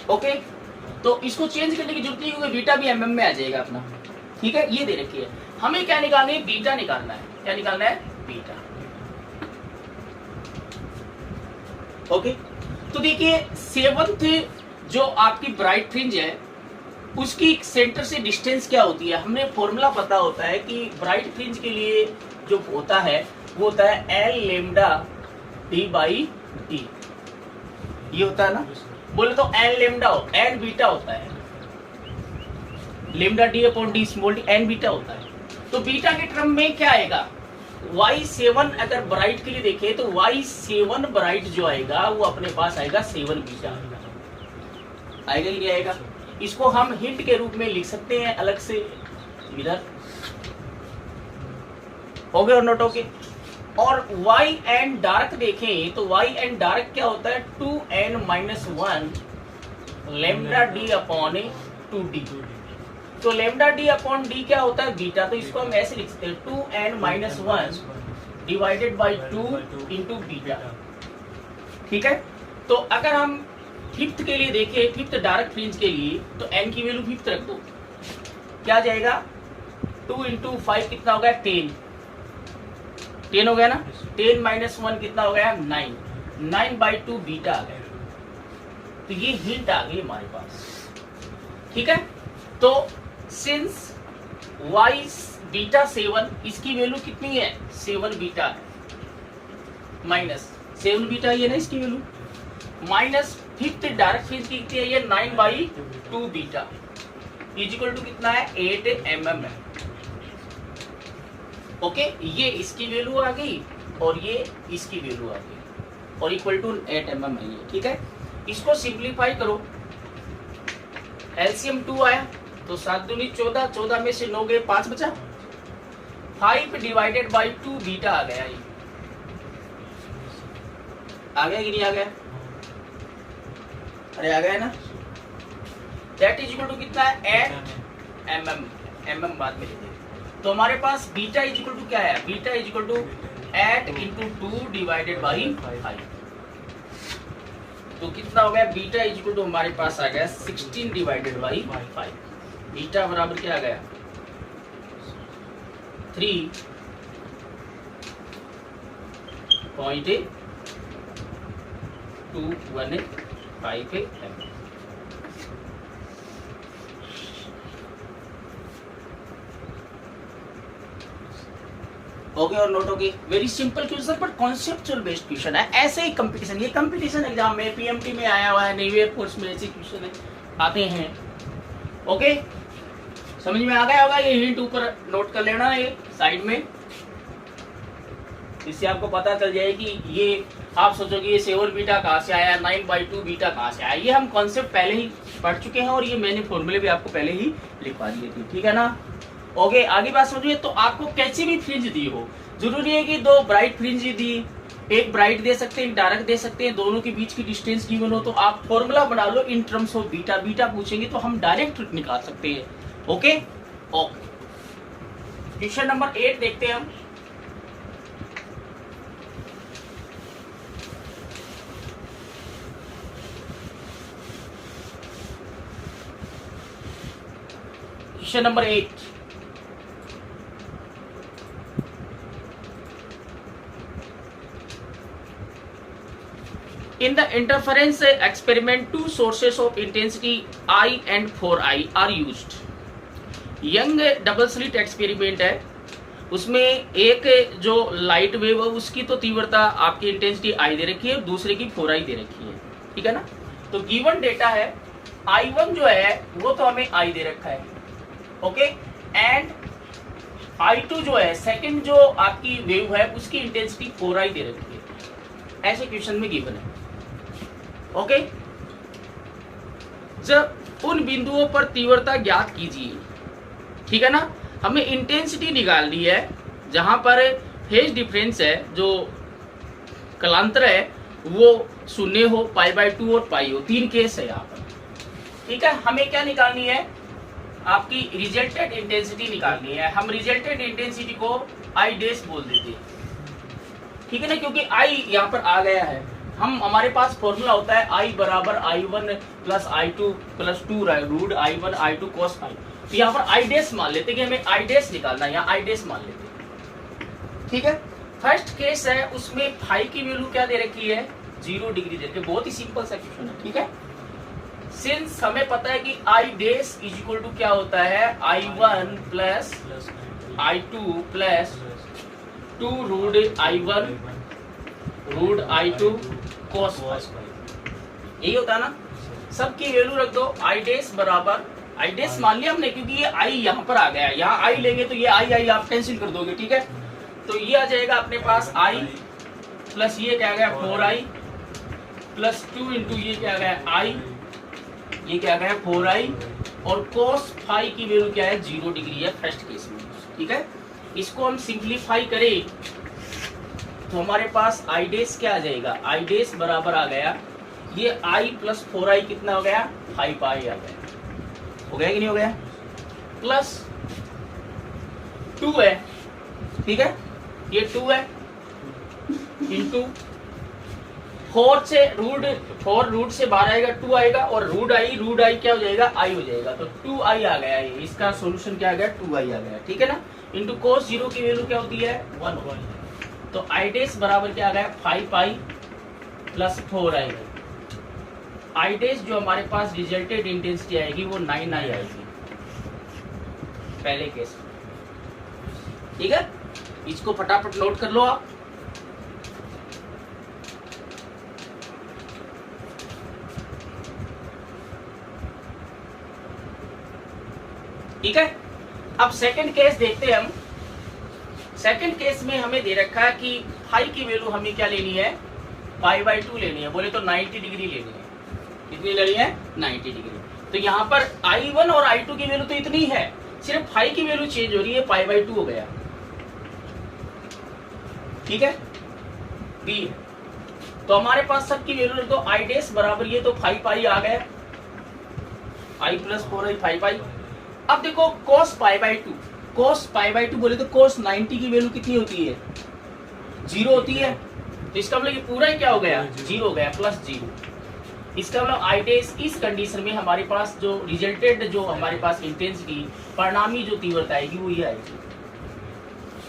S1: ओके, तो इसको चेंज करने की जरूरत नहीं, क्योंकि बीटा भी mm में आ जाएगा अपना। ठीक है, ये दे रखी है, हमें क्या निकालना है, बीटा निकालना है। क्या निकालना है, बीटा। ओके, तो देखिए 7th जो आपकी ब्राइट फ्रिंज है उसकी सेंटर से डिस्टेंस क्या होती है, हमने फॉर्मूला पता होता है कि ब्राइट फ्रिंज के लिए जो होता है वो होता है L lambda D by T, ये होता है ना, बोले तो N लेमडा हो, N बीटा होता है, lambda D upon D small d, N beta होता है। तो बीटा के टर्म में क्या आएगा, Y7 अगर ब्राइट के लिए देखें तो Y7 ब्राइट जो आएगा वो अपने पास आएगा 7 बीटा, आएगा कि नहीं आएगा। इसको हम हिंट के रूप में लिख सकते हैं अलग से इधर, हो गए और नोट हो गए। और y एंड डार्क देखें तो y एंड डार्क क्या होता है, 2n-1 lambda d upon 2d। तो लेमडा d अपॉन d क्या होता है, बीटा, तो इसको हम ऐसे लिख सकते हैं 2n-1 divided by 2 into beta. ठीक है, तो अगर हम 5th के लिए देखें, 5th डार्क फ्रिंज के लिए, तो n की वैल्यू 5th रख दो, क्या जाएगा, 2 इंटू 5 कितना हो गया, 10 हो गया ना, 10-1 कितना हो गया, 9/2 बीटा आ गया। तो ये हिंट आ गई हमारे पास। ठीक है, तो सिंस y बीटा 7, इसकी वैल्यू कितनी है, 7 बीटा है, माइनस 7 बीटा ये ना इसकी value, minus 5th dark fringe की कितनी है, ये 9/2 बीटा इक्वल टू कितना है, 8 mm है। ओके, ये इसकी वैल्यू आ गई और ये इसकी वैल्यू आ गई और इक्वल टू 8 mm है ये। ठीक है, इसको सिंप्लीफाई करो, एलसीएम 2 आया तो 7 दूनी 14, 14 में से 9 गए, 5 बचा, 5 डिवाइडेड बाई 2 बीटा आ गया, ये आ गया कि नहीं आ गया, अरे आ गया ना, दैट इज इक्वल टू कितना है, 8 mm बाद में लिखेंगे। तो हमारे पास बीटा इज इक्वल टू क्या है, beta is equal to 8 into 2 divided by 5, तो कितना हो गया, बीटा इज इक्वल टू हमारे पास आ गया 16 डिवाइडेड बाई 5, बीटा बराबर क्या आ गया, 3.215 mm। ओके और नोट होगी, वेरी सिंपल क्वेश्चन पर कॉन्सेप्चुअल बेस्ड क्वेश्चन है। ऐसे ही कंपटीशन, ये कंपटीशन एग्जाम में पीएमटी में आया हुआ है, नेवी एयरफोर्स में ऐसे क्वेश्चन आते हैं। ओके, समझ में आ गया होगा, ये हिंट ऊपर नोट कर लेना है साइड में, इससे आपको पता चल जाए कि ये आप सोचोगे ये 7 बीटा कहाँ से आया, 9/2 बीटा कहाँ से आया। ये हम कॉन्सेप्ट पहले ही पढ़ चुके हैं और ये मैंने फॉर्मूले भी आपको पहले ही लिखवा दिए थे। ठीक है ना, ओके, आगे बात समझिए। तो आपको कैसी भी फ्रिंज दी हो, जरूरी है कि दो ब्राइट फ्रिंज दी, एक ब्राइट दे सकते हैं, एक डार्क दे सकते हैं, दोनों के बीच की डिस्टेंस गिवन हो, तो आप फॉर्मूला बना लो in terms of beta. Beta पूछेंगे तो हम डायरेक्ट निकाल सकते हैं। ओके ओके, क्वेश्चन नंबर 8 देखते हैं हम। Question number 8, in the interference experiment two sources of intensity I and 4I are used। Young double slit experiment है, उसमें एक जो लाइट वेव है उसकी तो तीव्रता आपकी इंटेंसिटी आई दे रखी है, दूसरे की 4I दे रखी है, ठीक है ना। तो गिवन डेटा है I1 जो है वो तो हमें I दे रखा है, ओके, एंड I2 जो है सेकंड जो आपकी वेव है उसकी इंटेंसिटी 4I दे रखी है, ऐसे क्वेश्चन में गिवन है। ओके, जब उन बिंदुओं पर तीव्रता ज्ञात कीजिए, ठीक है ना, हमें इंटेंसिटी निकालनी है जहां पर फेज डिफरेंस है, जो कलांतर है वो 0 हो, π/2 और पाई हो, 3 केस है यहाँ पर, ठीक है। हमें क्या निकालनी है, आपकी रिजल्टेड इंटेंसिटी निकालनी है। हम रिजल्टेड इंटेंसिटी को I डैश बोल देते हैं, ठीक है ना, क्योंकि I यहाँ पर आ गया है। हम हमारे पास फॉर्मूला होता है I बराबर I1 plus I2 plus 2 root I1 I2 cos phi. तो यहाँ पर I डैश मान लेते कि हमें I डैश निकालना है, यहाँ I डैश मान लेते, ठीक है। फर्स्ट केस है उसमें फाई की वैल्यू क्या दे रखी है, 0 डिग्री दे रखी है, बहुत ही सिंपल सा क्वेश्चन है, ठीक है। सिंस हमें पता है कि I dash is equal to क्या होता है, I1 plus I2 plus 2 root I1 root I2 cos phi, यही होता है ना। सबकी वैल्यू रख दो, I डैश बराबर, I डैश मान लिया हमने क्योंकि ये I यहाँ पर आ गया है, यहाँ I लेंगे तो ये I आप कैंसिल कर दोगे, ठीक है। तो ये आ जाएगा अपने पास I प्लस ये क्या आ गया 4I प्लस 2 इंटू ये क्या आ गया I, ये क्या आ गया 4I, और cos फाई की वैल्यू क्या है, 0 डिग्री है फर्स्ट केस में, ठीक है। इसको हम सिंप्लीफाई करें तो हमारे पास I डैश क्या आ जाएगा, I डैश बराबर आ गया ये I प्लस 4I कितना हो गया, 5I आ गया, हो गया कि नहीं हो गया, प्लस 2 है, ठीक है, ये 2 है इंटू 4 से रूट से बाहर आएगा 2 आएगा, और रूट आई क्या हो जाएगा, I हो जाएगा, तो 2I आ गया, ये इसका सोल्यूशन क्या आ गया, 2I आ गया, ठीक है ना। इंटू cos 0 की वैल्यू क्या होती है, 1, तो I डैश बराबर क्या आ गया 5I plus 4I। I dash जो हमारे पास रिजल्टेड इंटेंसिटी आएगी वो 9I आएगी पहले केस में, ठीक है। इसको फटाफट नोट कर लो आप। ठीक है, अब सेकंड केस देखते हैं हम। सेकंड केस में हमें दे रखा है कि फाई की वैल्यू हमें क्या लेनी है, π/2 लेनी है, बोले तो 90 डिग्री लेनी है, कितनी लेनी है, 90 डिग्री। तो यहाँ पर I1 और I2 की वैल्यू तो इतनी है, सिर्फ फाई की वैल्यू चेंज हो रही है, π/2 हो गया, ठीक है, B है। तो हमारे पास सबकी वैल्यू तो I डैश बराबर ये तो 5I आ गया, I प्लस 4I 5I। अब देखो cos π/2 बोले तो cos 90 की वैल्यू कितनी होती है, 0 होती है, तो इसका मतलब ये पूरा ही क्या हो गया, 0 हो गया, प्लस 0। इसका मतलब I डैश इस कंडीशन में हमारे पास जो रिजल्टेड जो हमारे पास इंटेंसिटी परिणामी जो तीव्रता आएगी वो ये आएगी।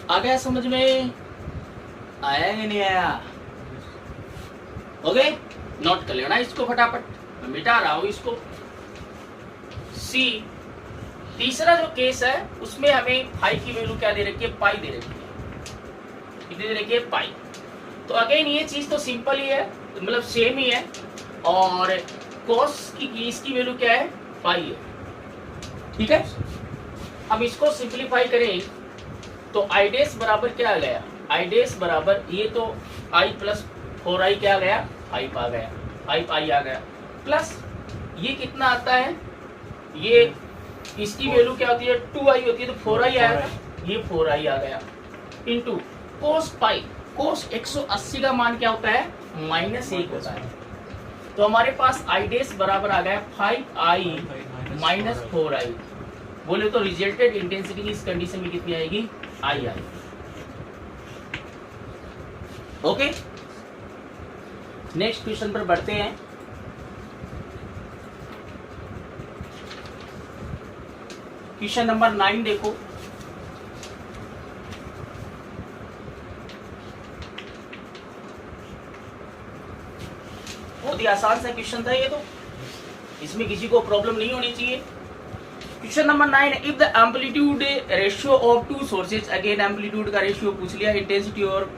S1: आ गया समझ में, आया कि नहीं आया, ओके, नोट कर लेना इसको फटाफट, मैं मिटा रहा हूं इसको। सी तीसरा जो केस है उसमें हमें फाई की वैल्यू क्या दे रखी है, पाई दे रखी है, कितनी दे रखी है, पाई। तो अगेन ये चीज तो सिंपल ही है, मतलब सेम ही है, और cos की इसकी वैल्यू क्या है, पाई है, ठीक है। अब इसको सिंप्लीफाई करें तो I डैश बराबर क्या आ गया, I डैश बराबर ये तो I प्लस 4I क्या आ गया, 5 आ गया, 5I आ गया, प्लस ये कितना आता है, ये इसकी वैल्यू क्या होती है 2i होती है, तो 4i आएगा, ये 4i आ गया इंटू कोस पाई, कोस 180 का मान क्या होता है -1 होता है, तो हमारे पास आई डेस बराबर आ गया 5i माइनस 4i। बोले तो रिजल्टेड इंटेंसिटी की इस कंडीशन में कितनी आएगी आई आएगी। ओके, नेक्स्ट क्वेश्चन पर बढ़ते हैं। क्वेश्चन नंबर 9 देखो, बहुत ही आसान सा क्वेश्चन था ये, तो इसमें किसी को प्रॉब्लम नहीं होनी चाहिए। Question number 9, if the amplitude ratio of two sources, again amplitude का रेशियो पूछ लिया, इंटेंसिटी और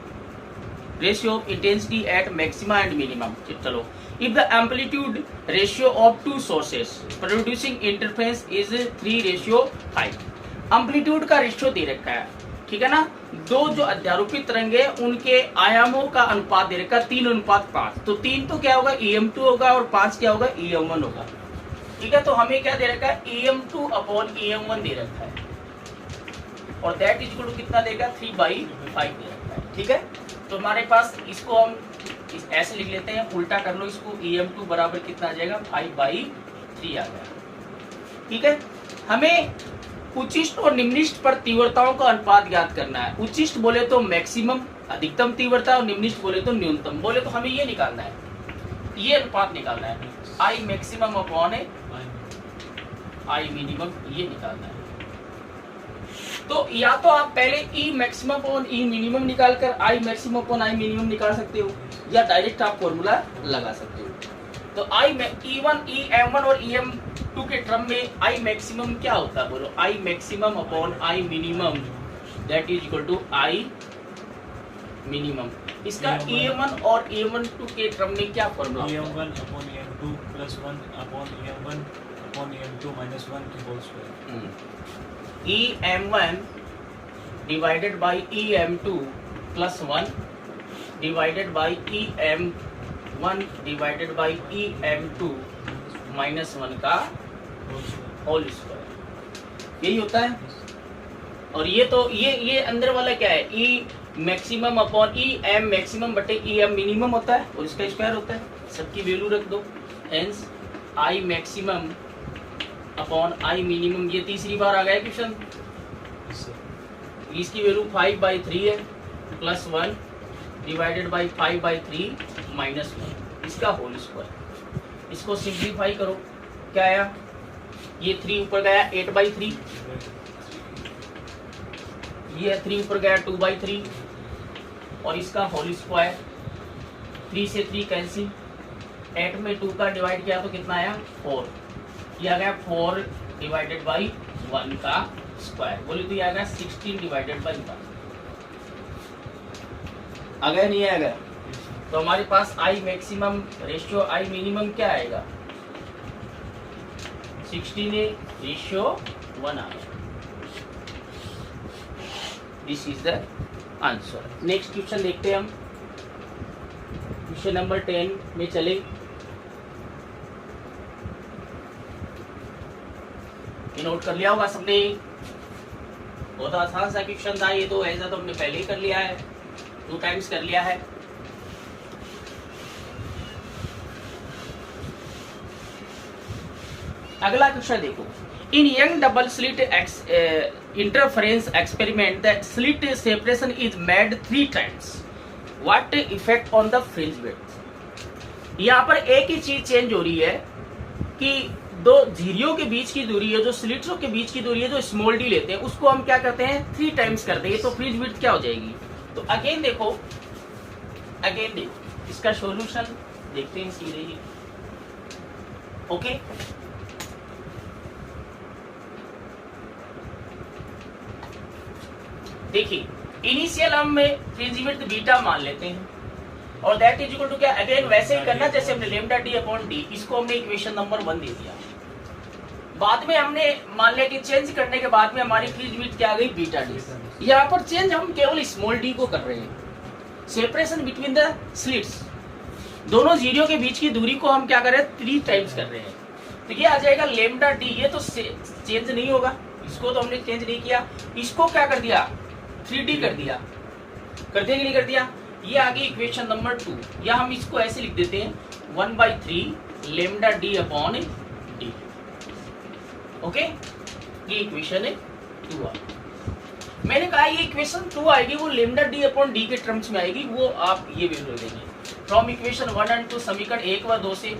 S1: ratio of intensity at maxima and minimum. चलो, if the amplitude ratio of two sources producing interference is 3:5, amplitude का ratio दे रखा है, ठीक है ना, दो जो अध्यारोपित तरंग है उनके आयामों का अनुपात दे रखा है 3:5, तो 3 तो क्या होगा EM2 होगा और 5 क्या होगा EM1 होगा, ठीक है। तो हमें क्या दे रखा है EM2 अपॉन EM1 दे रखा है, और दैट इज इक्वल टू कितना देगा 3/5 दे रखा है, ठीक है। तो हमारे पास इसको हम ऐसे लिख लेते हैं, उल्टा कर लो इसको, EM2 बराबर कितना आ जाएगा 5/3 आ गया, ठीक है। हमें उच्चिष्ट और निम्निष्ट पर तीव्रताओं का अनुपात ज्ञात करना है। उच्चिष्ट बोले तो मैक्सिमम अधिकतम तीव्रता और निम्निष्ट बोले तो न्यूनतम, बोले तो हमें ये निकालना है, ये अनुपात निकालना है, I maximum upon I minimum, ये निकालना है। तो या तो आप पहले E maximum upon E minimum निकाल कर I maximum upon I minimum निकाल सकते हो, या डायरेक्ट आप फॉर्मूला लगा सकते हो। तो E1 EM1 और EM2 के टर्म में I मैक्सिमम क्या होता है, बोलो I maximum upon I minimum that is equal to I minimum. इसका EM1 और EM2 के टर्म में क्या फॉर्मूला होता है,
S2: EM1 upon EM2 plus 1 upon EM1 upon EM2 minus 1 की whole square.
S1: EM1 divided by EM2 plus 1 divided by EM1 divided by EM2 minus 1 का whole square, यही होता है। और ये तो ये अंदर वाला क्या है, E maximum upon EM maximum बटे EM मिनिमम होता है, और इसका स्क्वायर होता है, सबकी वैल्यू रख दो, hence I maximum upon I minimum, ये तीसरी बार आ गया क्वेश्चन। इसकी वैल्यू 5/3 है, प्लस 1 डिवाइडेड बाई 5/3 माइनस 1, इसका होल स्क्वायर। इसको सिंप्लीफाई करो, क्या आया, ये 3 ऊपर गया 8/3, ये 3 ऊपर गया 2/3, और इसका होल स्क्वायर, 3 से 3 कैंसिल, 8 में 2 का डिवाइड किया तो कितना आया 4, ये आ गया 4 डिवाइडेड बाई 1 का स्क्वायर, बोले तो ये आ गया 16 डिवाइडेड बाई 1, आ गया नहीं आएगा। तो हमारे पास I maximum ratio I minimum क्या आएगा 16:1 आएगा। This is the answer. Next question देखते हैं हम, क्वेश्चन नंबर 10 में चले। नोट कर लिया होगा सबने, बहुत आसान सा क्वेश्चन था ये, तो ऐसा तो हमने पहले ही कर लिया है, 2 टाइम्स कर लिया है। अगला क्वेश्चन देखो, in Young double slit interference experiment the slit separation is made 3 times, what effect on the fringe width. यहाँ पर एक ही चीज चेंज हो रही है कि दो झिरियों के बीच की दूरी है, जो स्लिट्सों के बीच की दूरी है, जो स्मॉल डी लेते हैं, उसको हम क्या करते हैं 3 टाइम्स करते हैं, तो फ्रिंज विड्थ क्या हो जाएगी। तो अगेन देखो इसका सॉल्यूशन देखते हैं सीधे ही। ओके, देखिए इनिशियल हम फ्रिंज विड्थ बीटा मान लेते हैं, और दैट इज इक्वल टू क्या, अगेन वैसे ही करना जैसे हमने लेमडा डी अपॉन डी, इसको हमने इक्वेशन नंबर 1 दे दिया। बाद में हमने मान लिया कि चेंज करने के बाद में हमारी फ्रिंज विड्थ क्या आ गई बीटा डी। यहाँ पर चेंज हम केवल स्मॉल डी को कर रहे हैं, सेपरेशन बिटवीन द स्लिट्स, दोनों जीरो के बीच की दूरी को हम क्या कर रहे हैं 3 टाइम्स कर रहे हैं, तो ये आ जाएगा लेमडा डी। ये तो चेंज नहीं होगा, इसको तो हमने चेंज नहीं किया, इसको क्या कर दिया 3D कर दिया कि नहीं कर दिया। ये आ गई इक्वेशन नंबर 2, या हम इसको ऐसे लिख देते हैं 1/3 lambda D upon D. Okay, ये इक्वेशन है 2 आ। मैंने कहा ये इक्वेशन 2 आएगी वो लेमडा डी अपॉन डी के टर्म्स में आएगी, वो आप ये वैल्यू देंगे फ्रॉम इक्वेशन 1 एंड 2, समीकरण 1 व 2 से।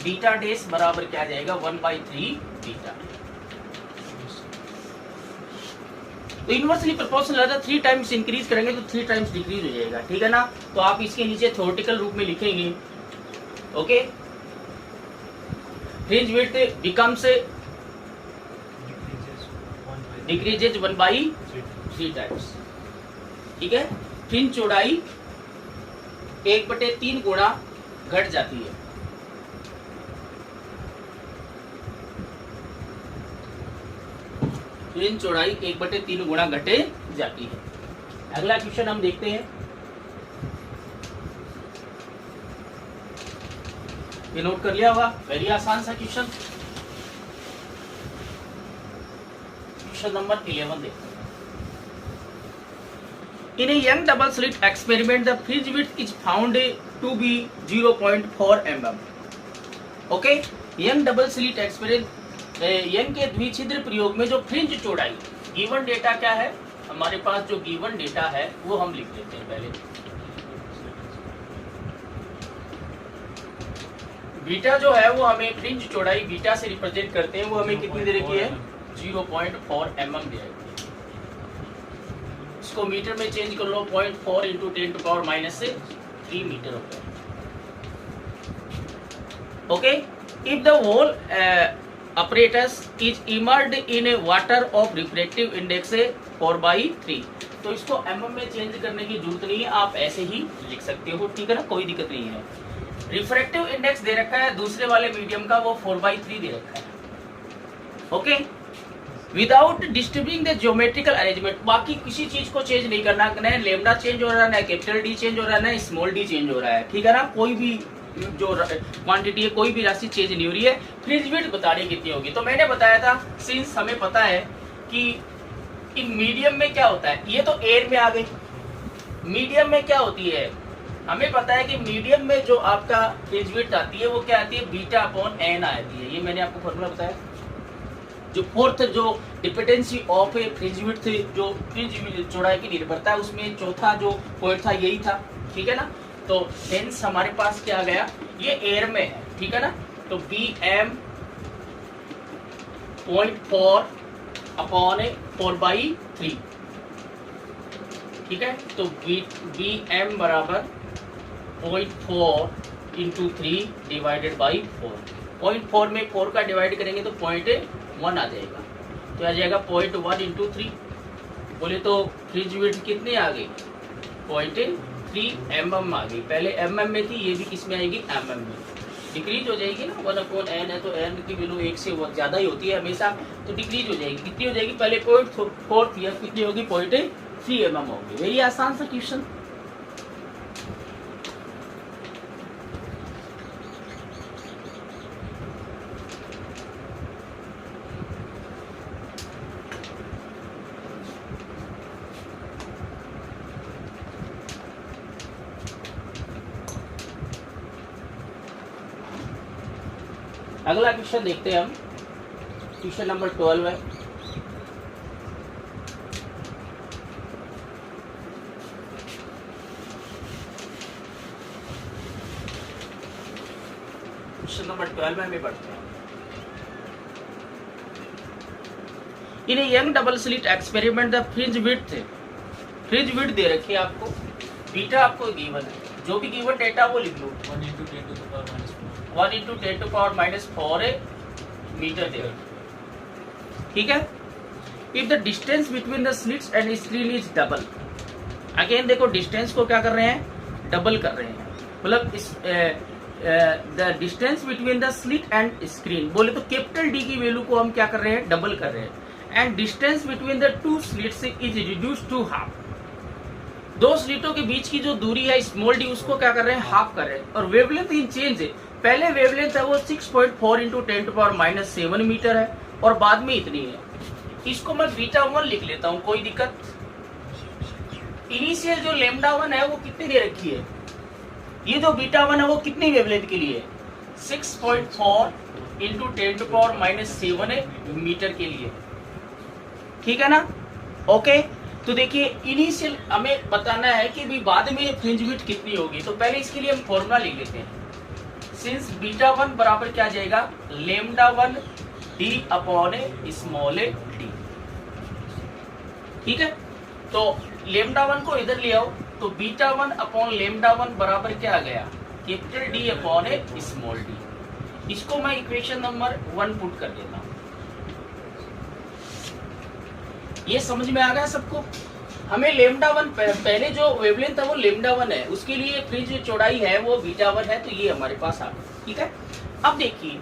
S1: बीटा डेस बराबर क्या आ जाएगा 1/3 बीटा। तो इनवर्सली प्रोपोर्शनल रहता, 3 टाइम्स इंक्रीज करेंगे तो 3 टाइम्स डिक्रीज हो जाएगा, ठीक है ना। तो आप इसके नीचे थ्योरेटिकल रूप में लिखेंगे, okay, fringe width becomes decreases 1/3 times, ठीक है। फ्रिंज चौड़ाई 1/3 गुणा घट जाती है। फ्रिंज चौड़ाई 1/3 गुणा घटे जाती है। अगला क्वेश्चन हम देखते हैं, ये नोट कर लिया होगा, वेरी आसान सा क्वेश्चन। क्वेश्चन नंबर 11 देखते हैं। In a young double slit experiment, the fringe width is found to be 0.4 mm. Okay, young double slit experiment, young के द्विछिद्र प्रयोग में जो फ्रिंज चौड़ाई, गिवन डेटा क्या है हमारे पास, जो गिवन डेटा है वो हम लिख देते हैं पहले। बीटा जो है वो हमें फ्रिंज चौड़ाई बीटा से रिप्रेजेंट करते हैं, वो हमें कितनी दे रखी है 0.4 mm दे रखी है। इसको मीटर में चेंज कर लो, 0.4 इंटू 10⁻³ मीटर होता है। Okay, if the whole apparatus is immersed in a water of refractive index 4/3, तो इसको mm में चेंज करने की जरूरत नहीं है, आप ऐसे ही लिख सकते हो, ठीक है ना, कोई दिक्कत नहीं है। रिफ्रैक्टिव इंडेक्स दे रखा है दूसरे वाले मीडियम का, वो 4/3 दे रखा है। Okay, without disturbing the geometrical arrangement, बाकी किसी चीज को चेंज नहीं करना, न लेमडा चेंज हो रहा है, न कैपिटल डी चेंज हो रहा है, न स्मॉल डी चेंज हो रहा है, ठीक है ना, कोई भी जो क्वांटिटी है कोई भी राशि चेंज नहीं हो रही है। फ्रिंज विड्थ बतानी कितनी होगी, तो मैंने बताया था सिंस हमें पता है कि इन मीडियम में क्या होता है, ये तो एयर में आ गई, मीडियम में क्या होती है हमें पता है कि मीडियम में जो आपका फ्रिंज विड्थ आती है वो क्या आती है बीटा अपॉन एन आती है। ये मैंने आपको फॉर्मूला बताया। जो फोर्थ जो dependency of A fringe width, जो फ्रिंज चौड़ाई की निर्भरता है, उसमें चौथा जो पॉइंट था यही था, ठीक है ना। तो हेंस हमारे पास क्या आ गया, ये एयर में है, ठीक है ना, तो bm 0.4 अपॉन 4/3, ठीक है। तो bm बराबर 0.4 इंटू 3 डिवाइडेड बाई 4। 0.4 में 4 का डिवाइड करेंगे तो 0.1 आ जाएगा, तो आ जाएगा 0.1 इंटू 3। बोले तो फ्रिंज विड्थ कितनी आ गई 0.3 mm आ गई, पहले mm में थी, ये भी किस में आएगी mm में, डिक्रीज हो जाएगी ना, 1/n है तो n की वैल्यू 1 से ज्यादा ही होती है हमेशा, तो डिक्रीज हो जाएगी। कितनी हो जाएगी, पहले 0.4 थी, अब कितनी होगी 0.3 mm होगी। वेरी आसान सा क्वेश्चन। अगला क्वेश्चन देखते हैं हम, क्वेश्चन नंबर 12 है। क्वेश्चन नंबर 12 में हमें पढ़ते हैं, in a Young double slit experiment the fringe width दे रखी है आपको, बीटा आपको गिवन है, जो भी गिवन डेटा वो लिख लो,
S2: 1 into 10 to the power minus 4.
S1: 1 into 10 to power minus 4 metre दे रखी, ठीक है। If the distance between the slits and screen is double, again देखो डिस्टेंस को क्या कर रहे हैं, डबल कर रहे हैं, मतलब इस the distance between the slit and screen, बोले तो कैपिटल डी की वैल्यू को हम क्या कर रहे हैं, डबल कर रहे हैं, and distance between the two slits is reduce to half, दो स्लिटों के बीच की जो दूरी है स्मॉल डी उसको क्या कर रहे हैं, हाफ कर रहे हैं। और वेवलेंथ इन चेंज है, पहले वेवलेंथ है वो 6.4 इंटू 10⁻⁷ मीटर है और बाद में इतनी है। इसको मैं बीटा 1 लिख लेता हूं, कोई दिक्कत। इनिशियल जो लैम्डा 1 है वो कितनी दे रखी है, ये जो बीटा 1 है वो कितनी वेवलेंथ के लिए, 6.4 इंटू 10⁻⁷ मीटर के लिए, ठीक है ना। ओके, तो देखिए इनिशियल हमें बताना है कि भी बाद में फ्रिंज विड्थ कितनी होगी, तो पहले इसके लिए हम फॉर्मूला लिख लेते हैं। सिंस बीटा 1 बराबर क्या आ जाएगा, lambda 1 D upon small A D, ठीक है। तो लैम्डा 1 को इधर ले आओ, तो बीटा 1 अपॉन लैम्डा 1 बराबर क्या आ गया, capital D upon small d. इसको मैं इक्वेशन नंबर 1 पुट कर देता हूं। ये समझ में आ गया सबको। हमें लैम्डा 1 पहले जो वेवलेंथ है वो लैम्डा 1 है, उसके लिए फ्रिंज चौड़ाई है वो बीटा 1 है, तो ये हमारे पास आ गया, ठीक है। अब देखिए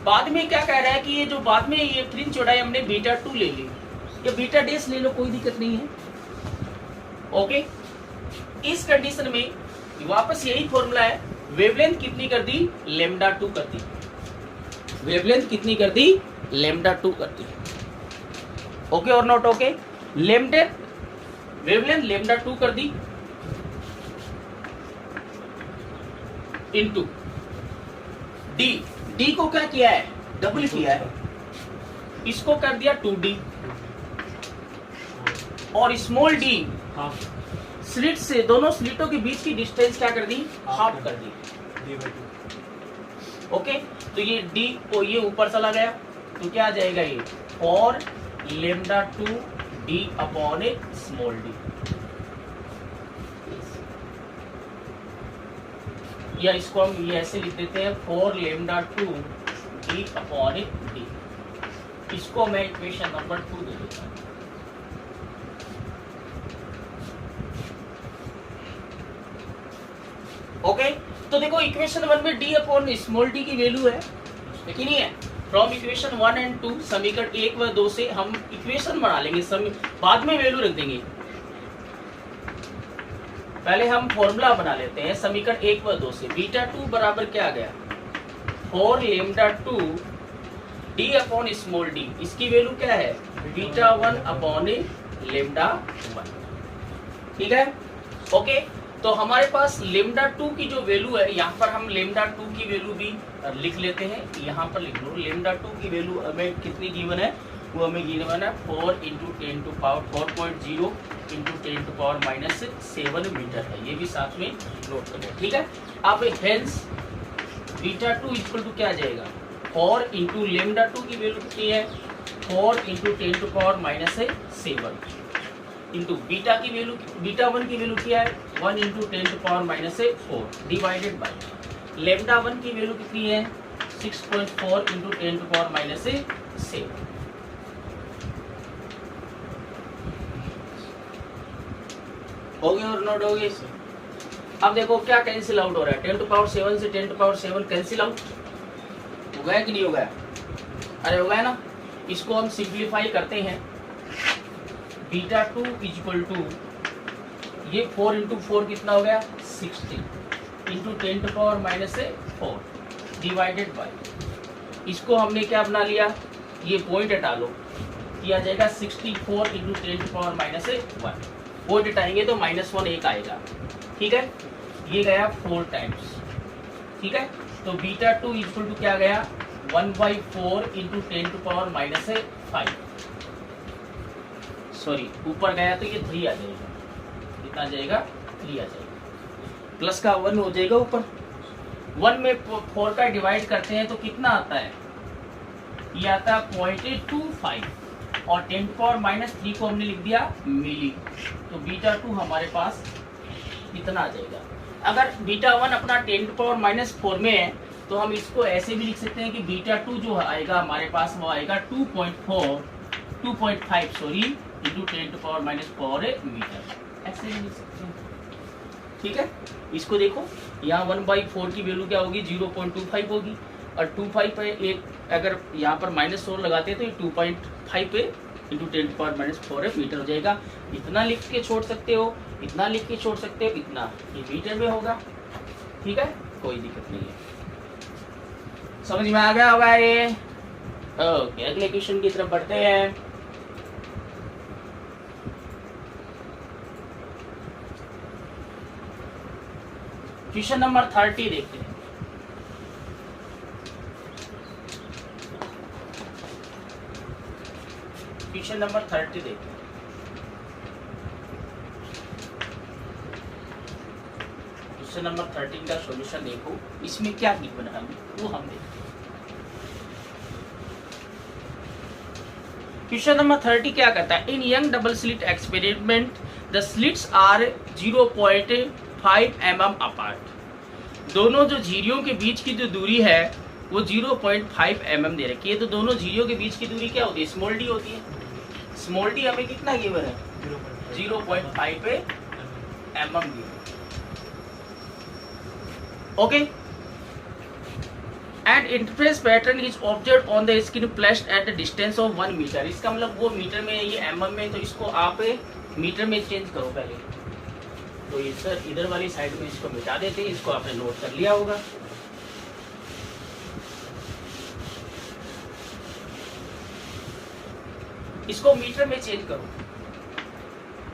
S1: बाद में क्या कह रहा है कि ये जो बाद में ये फ्रिंज चौड़ाई हमने बीटा 2 ले ली या बीटा डेस ले लो, कोई दिक्कत नहीं है। ओके, इस कंडीशन में वापस यही फॉर्मूला है, वेवलेंथ कितनी कर दी, लैम्डा 2 कर दी, वेवलेंथ कितनी कर दी, लैम्डा 2 कर दी। ओके और not okay, lambda wavelength lambda 2 कर दी इनटू डी, डी को क्या किया है, डबल किया है, इसको कर दिया 2D और स्मॉल डी
S2: हाफ
S1: स्लिट से, दोनों स्लिटों के बीच की डिस्टेंस क्या कर दी, हाफ कर दी। ओके, तो ये डी को ये ऊपर चला गया, तो क्या आ जाएगा ये, और lambda 2 D upon a small D, या इसको हम ये ऐसे लिख देते हैं, 4 lambda 2 D upon A D. इसको मैं इक्वेशन नंबर 2 दे देता हूं। ओके, तो देखो इक्वेशन 1 में डी अपॉन स्मॉल डी की वैल्यू है कि नहीं है। फ्रॉम इक्वेशन 1 एंड 2 समीकरण 1 व 2 से हम इक्वेशन बना लेंगे, बाद में वैल्यू रख देंगे। पहले हम फॉर्मूला बना लेते हैं समीकरण 1 व 2 से। बीटा 2 बराबर क्या आ गया, 4 lambda 2 D upon small d, इसकी वैल्यू क्या है, बीटा 1 अपॉन लैम्डा 1, ठीक है। ओके, तो हमारे पास लैम्डा 2 की जो वैल्यू है, यहाँ पर हम लैम्डा 2 की वैल्यू भी लिख लेते हैं, यहाँ पर लिख लो। लैम्डा 2 की वैल्यू हमें कितनी गिवन है, वो हमें गिवन है 4 into 10 to power 4.0 into 10 to power -7 metre है, ये भी साथ में नोट करें, ठीक है। अब हेंस बीटा 2 इक्वल टू क्या आ जाएगा, 4 इंटू लैम्डा 2 की वैल्यू कितनी है, 4 into 10 to power -7 into beta की वैल्यू, बीटा 1 की वैल्यू क्या है, 1 into 10 to power -4 divided by lambda 1 की वैल्यू कितनी है, 6.4 इंटू 10 टू पावर -7। हो गया और नोट हो गए। अब देखो क्या कैंसिल आउट हो रहा है, 10 टू पावर 7 से 10 टू पावर 7 कैंसिल आउट हो गया कि नहीं हो गया, अरे हो गया ना। इसको हम सिंप्लीफाई करते हैं, बीटा 2 इक्वल टू ये 4 इंटू 4 कितना हो गया, 60 into 10 to power -4 divided by, इसको हमने क्या बना लिया, ये पॉइंट हटा लो, किया जाएगा 64 इंटू 10 टू पावर -1, पॉइंट हटाएंगे तो -1 एक आएगा, ठीक है। ये गया 4 टाइम्स, ठीक है। तो बीटा 2 इक्वल टू क्या गया, 1/4 इंटू 10 टू पावर -5, सॉरी ऊपर गया तो ये 3 आ जाएगा, कितना आ जाएगा, 3 आ जाएगा, प्लस का 1 हो जाएगा ऊपर। 1 में 4 का डिवाइड करते हैं तो कितना आता है, ये आता है 0.25 और 10 पावर -3 को हमने लिख दिया मिली, तो बीटा 2 हमारे पास इतना आ जाएगा। अगर बीटा 1 अपना 10 पावर -4 में है तो हम इसको ऐसे भी लिख सकते हैं कि बीटा 2 जो आएगा हमारे पास वो आएगा 2.5 सॉरी इंटू 10 पावर -4 मीटर, ऐसे भी लिख सकते हैं, ठीक है। इसको देखो यहाँ 1/4 की वैल्यू क्या होगी, 0.25 होगी, और 25 पे एक अगर यहाँ पर -4 लगाते हैं तो ये 2.5 पे इंटू 10⁻⁴ मीटर हो जाएगा। इतना लिख के छोड़ सकते हो, इतना लिख के छोड़ सकते हो, इतना ये मीटर में होगा। ठीक है, कोई दिक्कत नहीं है, समझ में आ गया होगा ये। ओके, अगले क्वेश्चन की तरफ बढ़ते हैं। क्वेश्चन नंबर 30 देखते हैं। क्वेश्चन नंबर 30 देखते हैं। क्वेश्चन नंबर 13 का सॉल्यूशन देखो, इसमें क्या गिवन है वो हम देखते हैं। क्वेश्चन नंबर 30 क्या कहता है, in Young double slit experiment the slits are 0.5 mm apart. दोनों जो झिरियों के बीच की जो दूरी है वो 0.5 mm दे रखी है। तो दोनों झिरियों के बीच की दूरी क्या होती है, स्मॉल डी होती है। स्मॉल डी हमें कितना गिवन है, 0.5 mm given. Okay, and interface pattern is observe on the screen placed at the distance of 1 metre. इसका मतलब वो मीटर में, ये mm में, तो इसको आप मीटर में चेंज करो पहले। तो ये सर इधर वाली साइड में इसको मिटा देते हैं, इसको आपने नोट कर लिया होगा। इसको मीटर में चेंज करो,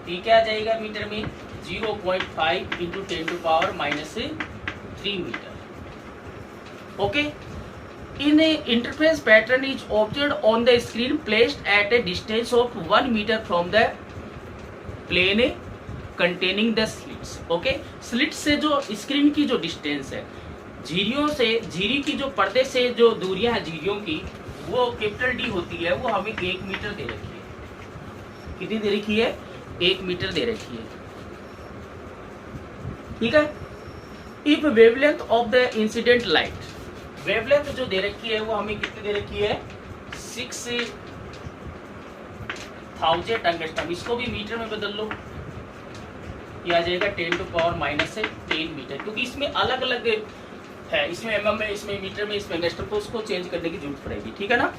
S1: ये क्या आ जाएगा मीटर में, 0.5 into 10⁻³ metre. Okay, in interface pattern is observed on the screen placed at a distance of 1 metre from the plane containing the slits. Okay, slit से जो स्क्रीन की जो डिस्टेंस है, झिरियों से, झिरी की जो पर्दे से जो दूरियां हैं झिरियों की, वो कैपिटल डी होती है, वो हमें 1 मीटर दे रखी है। कितनी दे रखी है, 1 मीटर दे रखी है। ठीक है, if wavelength of the incident light, wavelength जो दे रखी है वो हमें कितनी दे रखी है, 6000 एंगस्ट्रॉम। इसको भी मीटर में बदल लो, ये आ जाएगा 10⁻⁻10 मीटर, क्योंकि इसमें अलग अलग है, इसमें mm में, इसमें मीटर में, इसमें एंगस्ट्रॉम, तो उसको चेंज करने की जरूरत पड़ेगी। ठीक है ना।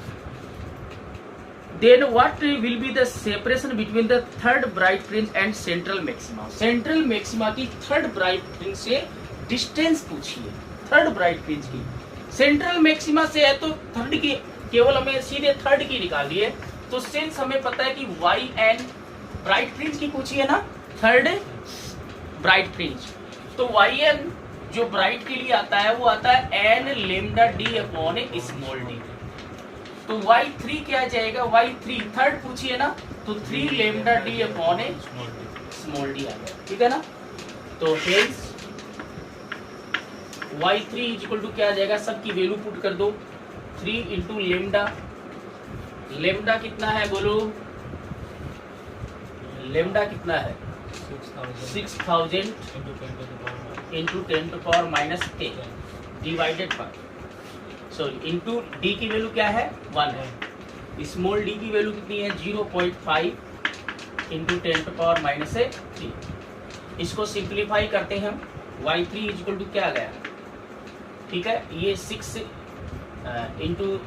S1: Then what will be the separation between the third bright fringe and central maxima? Central maxima की third bright fringe से डिस्टेंस पूछिए, थर्ड ब्राइट फ्रिंज की। सेंट्रल मैक्सिमा से है तो थर्ड की, केवल हमें सीधे थर्ड की निकाली है, तो सिंस हमें पता है कि वाई एन ब्राइट फ्रिंज की पूछी है ना, थर्ड ब्राइट फ्रिंज, तो वाई एन जो ब्राइट के लिए आता है वो आता है N lambda D upon small d. तो y3 क्या जाएगा, y3 थर्ड पूछिए ना, तो 3 lambda D upon small D आ गया। ठीक है ना। तो hence y3 is equal to क्या आ जाएगा, सबकी वैल्यू पुट कर दो, 3 इंटू लेमडा, लेमडा कितना है बोलो, लेमडा कितना है, 6000 into 10⁻10 divided by, sorry into D की वैल्यू क्या है, 1 है, स्मॉल डी की वैल्यू कितनी है, 0.5 इंटू 10⁻³ इसको सिंप्लीफाई करते हैं हम, y3 इज इक्वल टू क्या आ गया, ठीक है, ये 6 इंटू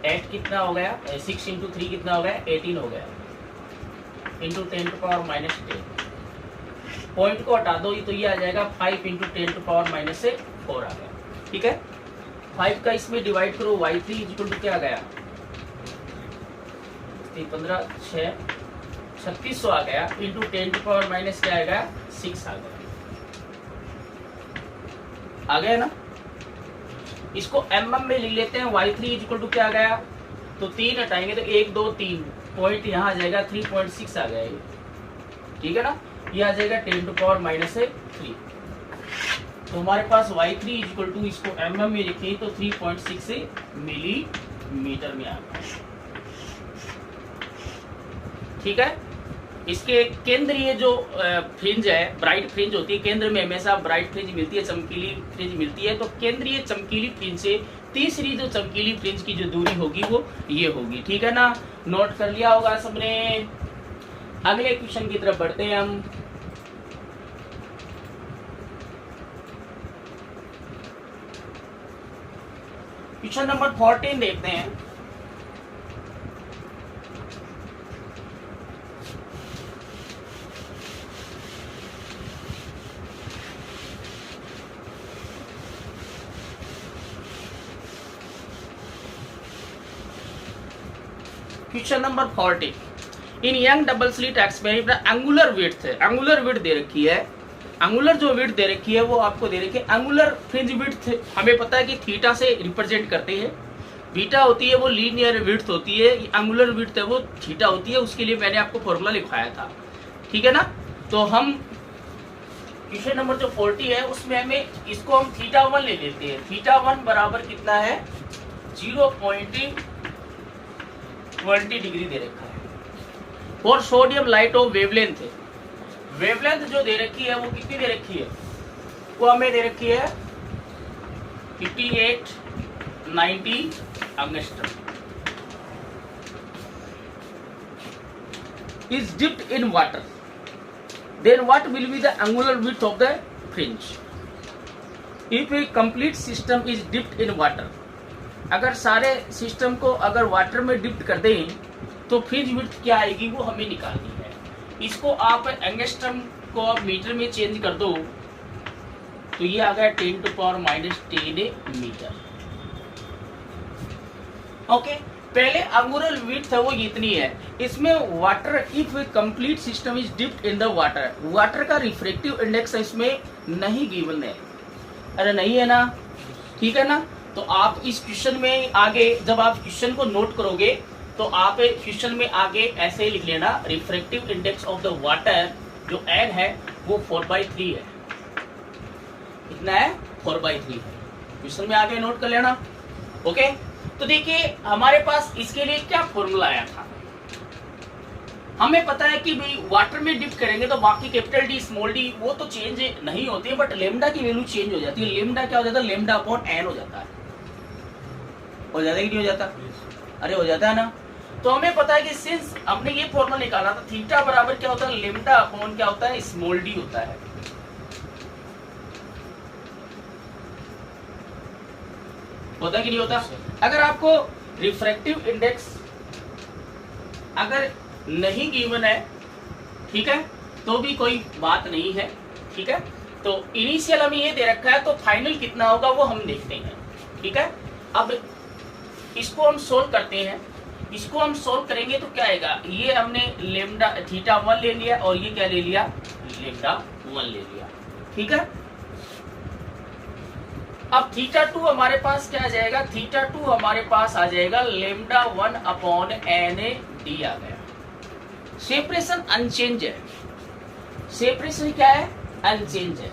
S1: 8 कितना हो गया, 6 इंटू 3 कितना हो गया, 18 हो गया, इंटू 10⁻10, पॉइंट को हटा दो, तो ये आ जाएगा 5 इंटू 10⁻4 आ गया। ठीक है, 5 का इसमें डिवाइड करो, y3 इज इक्वल टू क्या आ गया, 15 6 3600 आ गया, इंटू 10⁻- क्या आएगा, 6 आ गया, आ गया ना। इसको mm में ले लेते हैं, y3 इज इक्वल टू क्या आ गया, तो 3 हटाएंगे तो 1 2 3 पॉइंट यहाँ आ जाएगा, 3.6 आ गया ये। ठीक है ना, ये आ जाएगा 10⁻³ तो हमारे पास y3 इज इक्वल टू, इसको mm में लिखिए तो 3.6 मिलीमीटर में आ गया। ठीक है, इसके केंद्रीय जो फ्रिंज है, ब्राइट फ्रिंज होती है, केंद्र में हमेशा ब्राइट फ्रिंज मिलती है, चमकीली फ्रिंज मिलती है, तो केंद्रीय चमकीली फ्रिंज से तीसरी जो चमकीली फ्रिंज की जो दूरी होगी वो ये होगी। ठीक है ना, नोट कर लिया होगा सबने। अगले क्वेश्चन की तरफ बढ़ते हैं हम। क्वेश्चन नंबर 14 देखते हैं। Question number 40 in Young double slit experiment angular width है, एंगुलर विड्थ दे रखी है, एंगुलर जो विड्थ दे रखी है वो आपको दे रखी है। एंगुलर फ्रिंज विड्थ हमें पता है कि थीटा से रिप्रेजेंट करते हैं, बीटा होती है वो लीनियर विड्थ होती है, एंगुलर विड्थ है वो थीटा होती है, उसके लिए मैंने आपको फॉर्मूला लिखवाया था, ठीक है ना। तो हम क्वेश्चन नंबर जो 40 है उसमें हमें इसको हम थीटा 1 ले लेते हैं। थीटा 1 बराबर कितना है 0.20 डिग्री दे रखा है। और सोडियम लाइट ऑफ वेवलेंथ है, वेवलेंथ जो दे रखी है वो कितनी दे रखी है, वो हमें दे रखी है 5890 angstrom is dipped in water, then what will be the angular width of the fringe? If a complete system is dipped in water, अगर सारे सिस्टम को अगर वाटर में डिप्ट कर दें तो फ्रिंज विड्थ क्या आएगी वो हमें निकालनी है। इसको आप एंगस्ट्रम को आप मीटर में चेंज कर दो तो ये आ गया 10⁻⁻10 मीटर। ओके, पहले एंगुलर विड्थ है वो इतनी है, इसमें water if complete system is dipped in the water, water का रिफ्रैक्टिव इंडेक्स इसमें नहीं गिवन है, अरे नहीं है ना, ठीक है ना। तो आप इस क्वेश्चन में आगे जब आप क्वेश्चन को नोट करोगे तो आप क्वेश्चन में आगे ऐसे लिख लेना refractive index of the water जो एन है वो 4/3 है, कितना है 4/3 है, क्वेश्चन में आगे नोट कर लेना। ओके, तो देखिए हमारे पास इसके लिए क्या फॉर्मूला आया था, हमें पता है कि भाई वाटर में डिप करेंगे तो बाकी कैपिटल डी स्मॉल डी वो तो चेंज नहीं होती है, बट लेमडा की वैल्यू चेंज हो जाती है। लेमडा क्या हो जाता है, लेमडा अपॉन एन हो जाता है, हो जाता है कि नहीं हो जाता, अरे हो जाता है ना। तो हमें पता है कि सिंस हमने ये फॉर्मूला निकाला था थीटा बराबर क्या होता है, लेमडा अपॉन क्या होता है, स्मॉल डी होता है। होता है कि नहीं होता। अगर आपको रिफ्रैक्टिव इंडेक्स अगर नहीं गिवन है, ठीक है, तो भी कोई बात नहीं है, ठीक है। तो इनिशियल हमें ये दे रखा है तो फाइनल कितना होगा वो हम देखते हैं, ठीक है। अब इसको हम सोल्व करते हैं, इसको हम सोल्व करेंगे तो क्या आएगा, ये हमने लेमडा थीटा 1 ले लिया और ये क्या ले लिया, लेमडा 1 ले लिया, ठीक है। अब थीटा 2 हमारे पास क्या आ जाएगा, थीटा 2 हमारे पास आ जाएगा lambda 1 upon N A D आ गया। सेपरेशन अनचेंज है, सेपरेशन क्या है, अनचेंज है।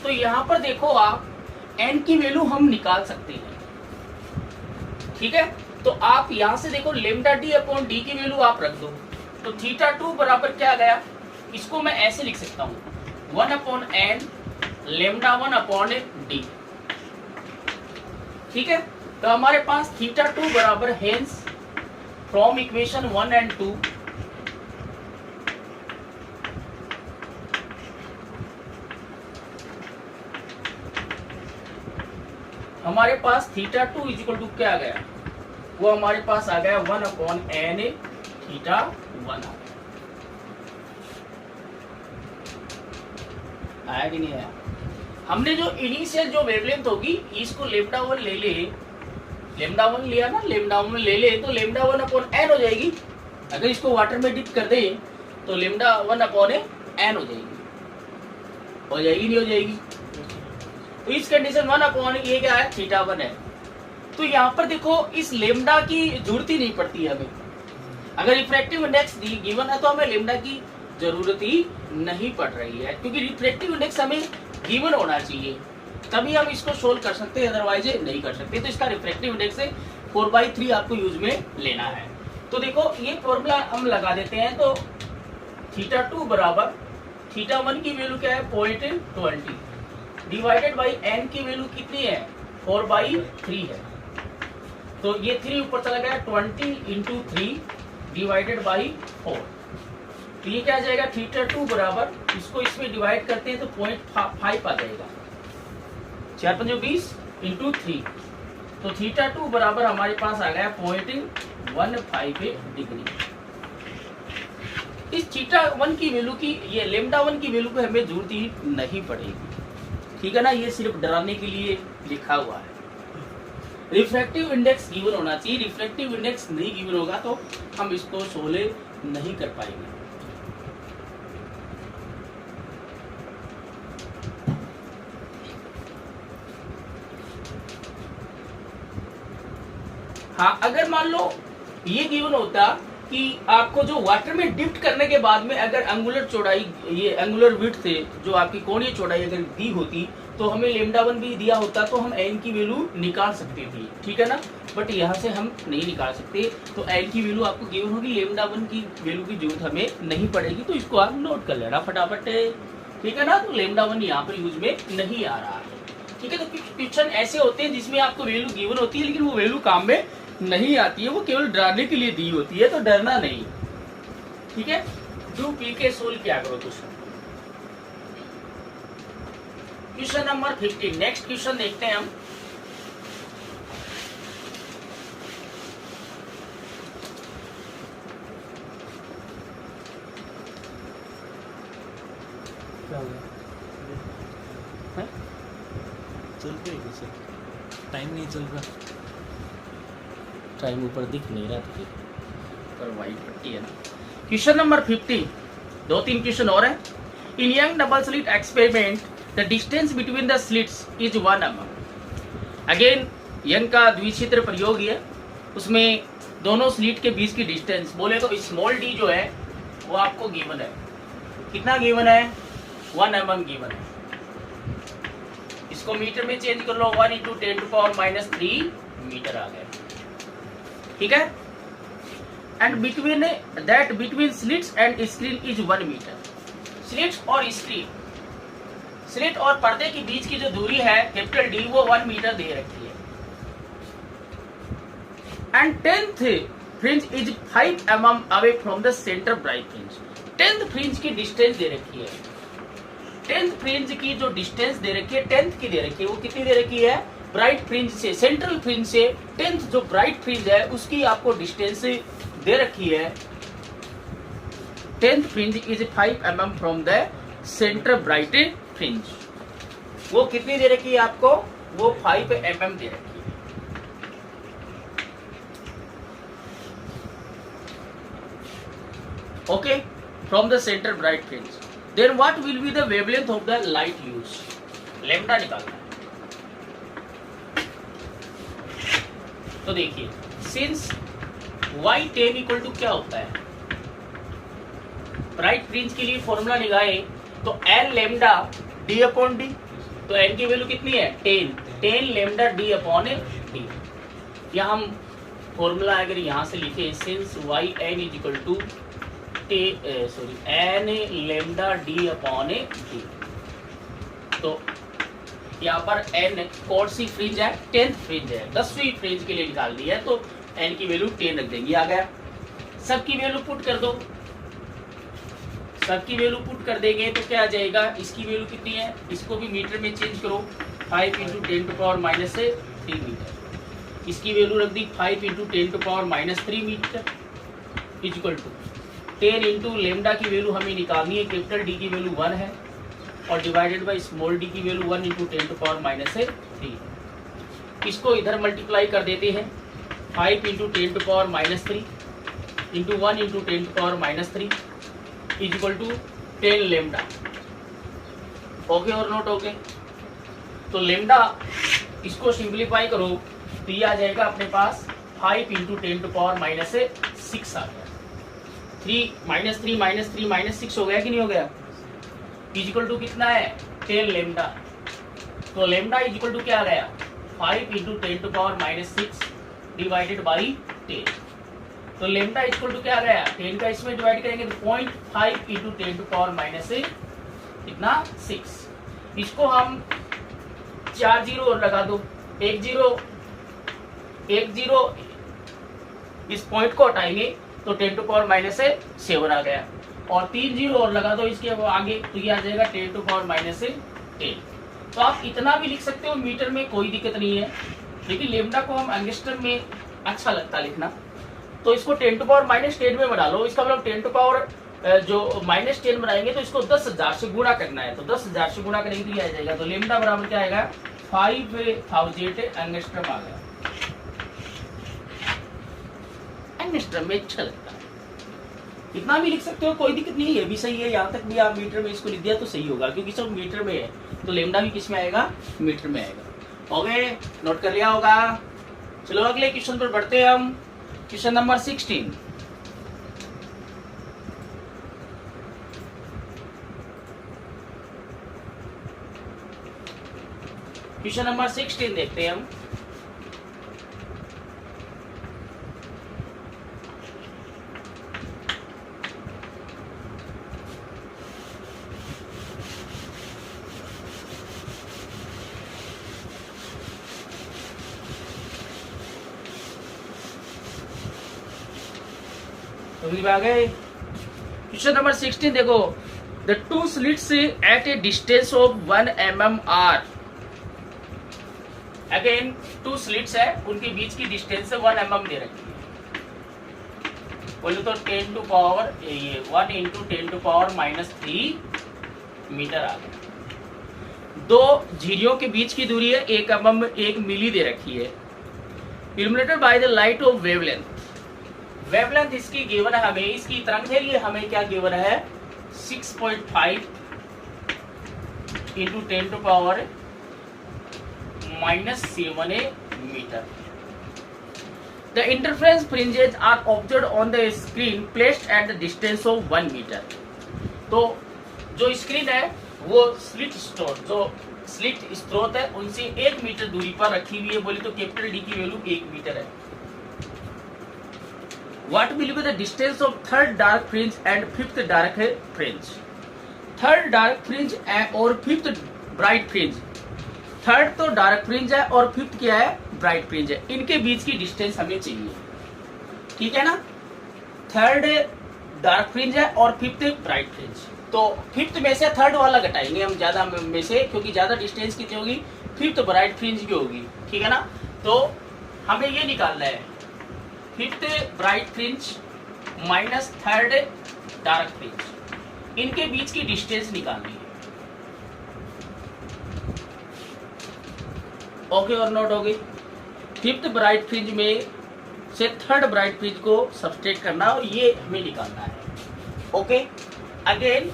S1: तो यहां पर देखो आप एन की वैल्यू हम निकाल सकते हैं, ठीक है। तो आप यहां से देखो लेमडा डी अपॉन डी की वैल्यू आप रख दो, तो थीटा 2 बराबर क्या आ गया, इसको मैं ऐसे लिख सकता हूं 1 upon N lambda 1 upon D, ठीक है। तो हमारे पास थीटा 2 बराबर हेंस फ्रॉम इक्वेशन 1 एंड 2 हमारे पास थीटा 2 इज इक्वल टू क्या आ गया, वो हमारे पास आ गया 1 अपॉन एन ए थीटा 1 आया कि नहीं आया। हमने जो इनिशियल जो वेवलेंथ होगी इसको लेमडा 1 ले ले, लेमडा 1 लिया ना, लेमडा 1 ले ले तो लेमडा 1 अपॉन एन हो जाएगी। अगर इसको वाटर में डिप कर दे तो लेमडा 1 अपॉन एन हो जाएगी, हो जाएगी नहीं हो जाएगी। तो इस कंडीशन 1 अपॉन ये क्या है, थीटा 1 है। तो यहाँ पर देखो इस लेमडा की जरूरत ही नहीं पड़ती है हमें, अगर रिफ्रैक्टिव इंडेक्स गिवन है तो हमें लेमडा की जरूरत ही नहीं पड़ रही है, क्योंकि रिफ्रैक्टिव इंडेक्स हमें गिवन होना चाहिए तभी हम इसको सोल्व कर सकते हैं, अदरवाइज नहीं कर सकते। तो इसका रिफ्रैक्टिव इंडेक्स 4/3 आपको यूज में लेना है। तो देखो ये फॉर्मूला हम लगा देते हैं, तो थीटा 2 बराबर थीटा 1 की वैल्यू क्या है 0.20 डिवाइडेड बाई एन की वैल्यू कितनी है 4/3 है, तो ये 3 ऊपर चला गया 20 इंटू 3 डिवाइडेड बाई 4, तो ये क्या आ जाएगा थीटा 2 बराबर, इसको इसमें डिवाइड करते हैं तो 0.5 आ जाएगा, 4×5 = 20 इंटू 3, तो थीटा 2 बराबर हमारे पास आ गया 0.15 डिग्री। इस थीटा 1 की वैल्यू की, ये लेमडा 1 की वैल्यू को हमें जरूरत ही नहीं पड़ेगी, ठीक है ना, ये सिर्फ डराने के लिए लिखा हुआ है। रिफ्रैक्टिव इंडेक्स गिवन होना चाहिए। रिफ्रैक्टिव इंडेक्स नहीं गिवन होगा तो हम इसको सोल्व नहीं कर पाएंगे। हाँ, अगर मान लो ये गिवन होता कि आपको जो वाटर में डिप्ट करने के बाद में अगर एंगुलर चौड़ाई, ये एंगुलर विड्थ थे जो आपकी कोणीय चौड़ाई अगर दी होती तो हमें लेमडा 1 भी दिया होता तो हम एन की वैल्यू निकाल सकते थे, ठीक है ना। बट यहाँ से हम नहीं निकाल सकते, तो एन की वैल्यू आपको गिवन होगी, लेमडा 1 की वैल्यू की जरूरत हमें नहीं पड़ेगी। तो इसको आप नोट कर लेना फटाफट, ठीक है ना। तो लेमडा 1 यहाँ पर यूज में नहीं आ रहा है, ठीक है। तो कुछ क्वेश्चन ऐसे होते हैं जिसमें आपको वैल्यू गिवन होती है लेकिन वो वैल्यू काम में नहीं आती है, वो केवल डराने के लिए दी होती है, तो डरना नहीं, ठीक है। डू पी के सोल्व क्या करो question. Question number 15, next question देखते हैं हम।
S2: चल रही सर, टाइम नहीं चल रहा।
S1: टाइम ऊपर दिख नहीं रहा था पर वाइट पट्टी है ना। क्वेश्चन नंबर 15, 2-3 क्वेश्चन और है। In Young double slit experiment the distance between the slits is 1 mm। Again Young का द्विक्षेत्र प्रयोग है, उसमें दोनों स्लिट के बीच की डिस्टेंस बोले तो स्मॉल डी जो है वो आपको गिवन है। कितना गिवन है? 1 mm गिवन है। इसको मीटर में चेंज कर लो, 1 × 10⁻³ मीटर आ गया, ठीक है। And between that between slits and screen is 1 metre. Slits और स्क्रीन, स्लिट और पर्दे के बीच की जो दूरी है कैपिटल डी वो 1 मीटर दे रखी है। And 10th fringe is 5 mm away from the centre bright fringe. 10th fringe की डिस्टेंस दे रखी है। 10th फ्रिंज की जो डिस्टेंस दे रखी है 10th की दे रखी है, वो कितनी दे रखी है? ब्राइट फ्रिंज से, सेंट्रल फ्रिंज से 10th जो ब्राइट फ्रिंज है उसकी आपको डिस्टेंस दे रखी है। 10th fringe is 5 mm from the centre bright fringe. वो कितनी दे रखी है आपको? वो 5 mm दे रखी है। Okay, from the centre bright fringe. Then what will be the wavelength of the light use? Lambda निकालना है। तो देखिए, सिंस y10 इक्वल टू क्या होता है? ब्राइट फ्रिंज के लिए फॉर्मूला निकाले तो n lambda d upon D. तो n की वैल्यू कितनी है? 10 लैम्डा d अपॉन डी। या हम फॉर्मूला अगर यहाँ से लिखे, since yn is equal to n lambda d upon D. तो यहाँ पर n कौन सी फ्रिंज है? 10th फ्रिंज है, 10वीं फ्रिंज के लिए निकाल दी है, तो n की वैल्यू 10 रख देंगे। आ गया। सबकी वैल्यू पुट कर दो, सबकी वैल्यू पुट कर देंगे तो क्या आ जाएगा? इसकी वैल्यू कितनी है? इसको भी मीटर में चेंज करो, 5 × 10⁻³ मीटर। इसकी वैल्यू रख दी 5 × 10⁻³ metre is equal to 10 × lambda की वैल्यू हमें निकालनी है, कैपिटल डी की वैल्यू 1 है, और डिवाइडेड बाय स्मॉल डी की वैल्यू 1 × 10⁻³ इसको इधर मल्टीप्लाई कर देते हैं, 5 × 10⁻³ into 1 × 10⁻³ is equal to 10 lambda. Okay और नोट ओके? तो लेमडा इसको सिंप्लीफाई करो तो ये आ जाएगा अपने पास 5 × 10⁻6 आ गया। 3 -3 हो गया कि नहीं हो गया? इजिकल टू कितना है? 10 लेमडा। तो लेमडा इजिकल टू क्या आ गया? 5 × 10⁻6 डिवाइडेड बाई 10। तो लेमडा इजिकल टू क्या आ गया? 10 का इसमें डिवाइड करेंगे तो 0.5 × 10⁻6 कितना? 6। इसको हम 4 जीरो और लगा दो, 1 जीरो इस पॉइंट को हटाएंगे तो 10⁻7 आ गया, और 3 जीरो और लगा दो इसके आगे तो ये आ जाएगा 10⁻10। तो आप इतना भी लिख सकते हो मीटर में, कोई दिक्कत नहीं है, लेकिन लेमडा को हम एंगस्ट्रम में अच्छा लगता लिखना, तो इसको 10⁻10 में बना लो। इसका मतलब 10 जो -10 बनाएंगे तो इसको 10,000 से गुणा करना है, तो 10,000 से गुणा करेंगे तो ये आ जाएगा। तो लेमडा बराबर क्या आएगा? 5000 एंगस्ट्रम आ गया। फाइन मिस्टर में अच्छा लगता है। इतना भी लिख सकते हो, कोई दिक्कत नहीं है, भी सही है। यहाँ तक भी आप मीटर में इसको लिख दिया तो सही होगा, क्योंकि सब मीटर में है, तो लेमडा भी किस में आएगा, मीटर में आएगा। ओके, नोट कर लिया होगा। चलो अगले क्वेश्चन पर बढ़ते हैं हम। Question number 16। क्वेश्चन नंबर 16 देखते हैं हम। आ गए। क्वेश्चन नंबर 16 देखो, the two slits at a distance of 1 mm are. Again two slits है, उनके बीच की डिस्टेंस 1 mm दे रखी है। बोले तो 10 टू पावर ये 1 × 10 टू पावर -3 मीटर आ गया। दो झिरियों के बीच की दूरी है 1 mm 1 मिली दे रखी है। Illuminated by the light of wavelength. Wavelength इसकी गिवन है हमें, इसकी तरंगदैर्घ्य हमें क्या गिवन है, 6.5 × 10 to power -7 metre. The interference fringes are observed on the screen placed at the distance of 1 metre. तो जो स्क्रीन है वो स्लिट स्रोत, जो स्लिट स्रोत है उनसे 1 मीटर दूरी पर रखी हुई है। बोले तो कैपिटल डी की वैल्यू 1 मीटर है। What will be the distance of third dark fringe and fifth dark fringe? Third dark fringe और fifth bright fringe। थर्ड तो डार्क फ्रिंज है और फिफ्थ क्या है, ब्राइट फ्रिंज है। इनके बीच की डिस्टेंस हमें चाहिए, ठीक है ना। थर्ड डार्क फ्रिंज है और फिफ्थ ब्राइट फ्रिंज। तो फिफ्थ में से थर्ड वाला घटाएंगे हम ज्यादा में से, क्योंकि ज्यादा डिस्टेंस कितनी होगी, फिफ्थ ब्राइट फ्रिंज की होगी, ठीक है ना। तो हमें ये निकालना है, fifth bright fringe minus third dark fringe, इनके बीच की डिस्टेंस निकालनी है। ओके और नोट हो गई। फिफ्थ ब्राइट फ्रिंज में से थर्ड ब्राइट फ्रिंज को सब्सट्रैक्ट करना और ये हमें निकालना है। ओके, अगेन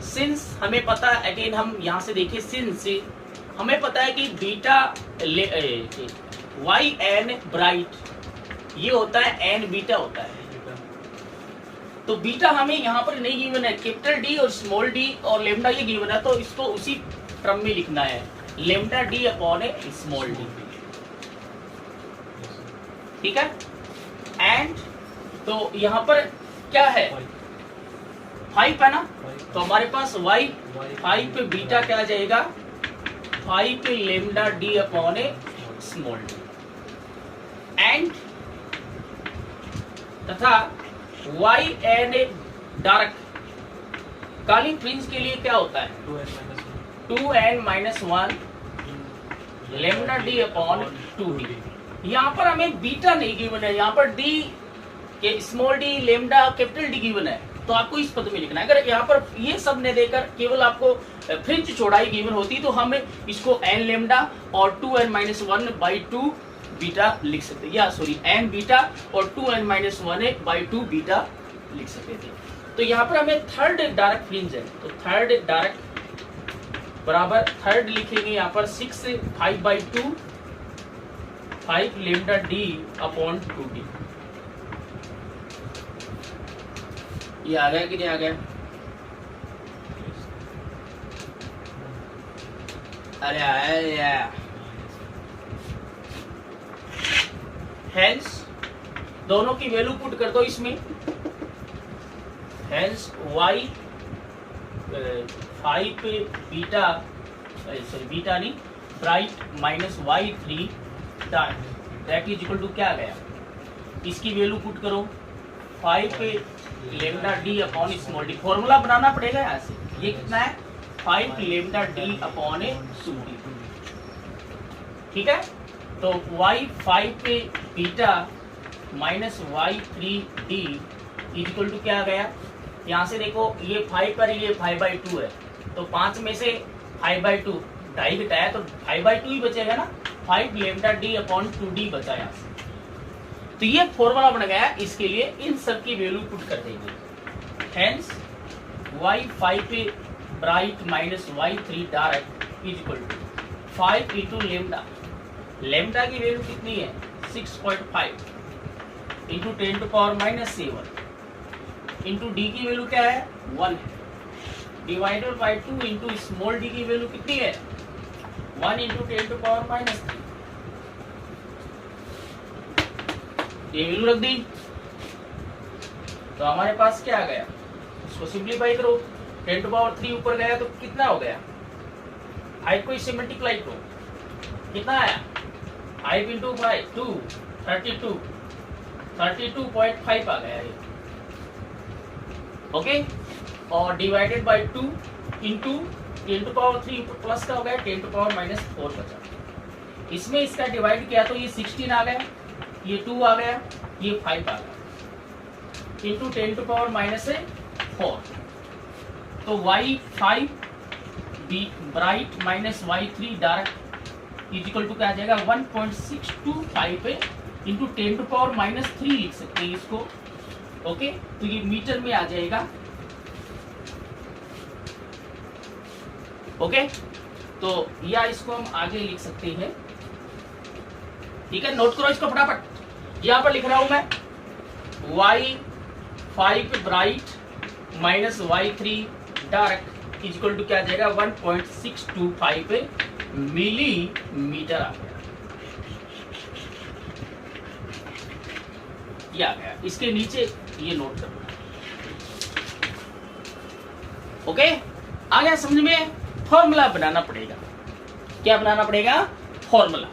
S1: सिंस हमें पता है, अगेन हम यहाँ से देखिए, सिंस हमें पता है कि बीटा वाई एन ब्राइट ये होता है, एन बीटा होता है। तो बीटा हमें यहाँ पर नहीं गिवन है, कैपिटल डी और स्मॉल डी और लेमडा ये गिवन है, तो इसको उसी क्रम में लिखना है, lambda D upon a small D, ठीक है। एंड तो यहाँ पर क्या है, 5 है ना, तो हमारे पास y 5 पे बीटा क्या आ जाएगा, 5 पे lambda D upon a small d. And तथा y एन ए डार्क काली फ्रिंज के लिए क्या होता है, 2n-1 lambda D upon 2d। यहाँ पर हमें बीटा नहीं गिवन है, यहाँ पर डी के small D lambda capital D given है, तो आपको इस पद में लिखना है। अगर यहाँ पर ये सब ने देकर केवल आपको फ्रिंज चौड़ाई गिवन होती तो हम इसको n लेमडा और 2n-1/2 बीटा लिख सकते, या सॉरी n बीटा और 2n-1/2 बीटा लिख सकते थे। तो यहाँ पर हमें थर्ड डार्क फ्रिंज है, तो थर्ड डार्क बराबर थर्ड लिखेंगे यहाँ पर 6 5/2 5 लेमडा डी अपॉन 2d। ये आ गया कि नहीं आ गया, अरे आया। हेंस दोनों की वैल्यू पुट कर दो इसमें, hence y 5 beta sorry beta नहीं bright minus y3 that is equal to क्या आ गया, इसकी वैल्यू पुट करो 5 lambda D upon small D. Formula बनाना पड़ेगा यहाँ से, ये कितना है 5 लेमडा डी अपॉन 2d, ठीक है। तो y 5 beta minus y3d equal to क्या आ गया, यहाँ से देखो ये 5 पर ये 5/2 है, तो 5 में से 5/2 ढाई घटाया तो 5/2 ही बचेगा ना, 5 लेमडा डी अपॉन 2d बचा यहाँ से, तो ये फॉर्मूला बन गया, इसके लिए इन सब की वैल्यू पुट कर देंगे। हेंस y5 पे bright minus y3 dark is equal to 5 into lambda. Lambda की वैल्यू कितनी है 6.5 into 10 to power minus 7 into D की वैल्यू क्या है 1 है, divided by 2 into small d की वैल्यू कितनी है 1 इंटू 10 टू पावर माइनस 3। ये वैल्यू रख दी तो हमारे पास क्या आ गया, इसको सिंप्लीफाई करो, 10 टू पावर 3 ऊपर गया तो कितना हो गया, 5 को इससे मल्टीप्लाई करो, कितना आया 5 इंटू 5 2 32.5 आ गया ये। ओके, और divided by 2 into 10 to power 3 plus का हो गया 10 टू पावर माइनस 4 बचा। इसमें इसका डिवाइड किया तो ये 16 आ गया, ये 2 आ गया, ये 5 आ गया इंटू 10 टू पावर माइनस 4। तो y5 bright minus y3 dark is equal to क्या आ जाएगा 1.625 इंटू 10 टू पावर माइनस 3 लिख सकते हैं इसको। ओके, तो ये मीटर में आ जाएगा। ओके, तो या इसको हम आगे लिख सकते हैं, ठीक है, नोट करो इसको फटाफट। यहां पर लिख रहा हूं मैं y5 bright minus y3 dark is equal to क्या आ जाएगा 1.625 मिलीमीटर आ गया, ये आ गया। इसके नीचे ये नोट कर लो। ओके, आ गया समझ में। फॉर्मूला बनाना पड़ेगा, क्या बनाना पड़ेगा, फॉर्मूला।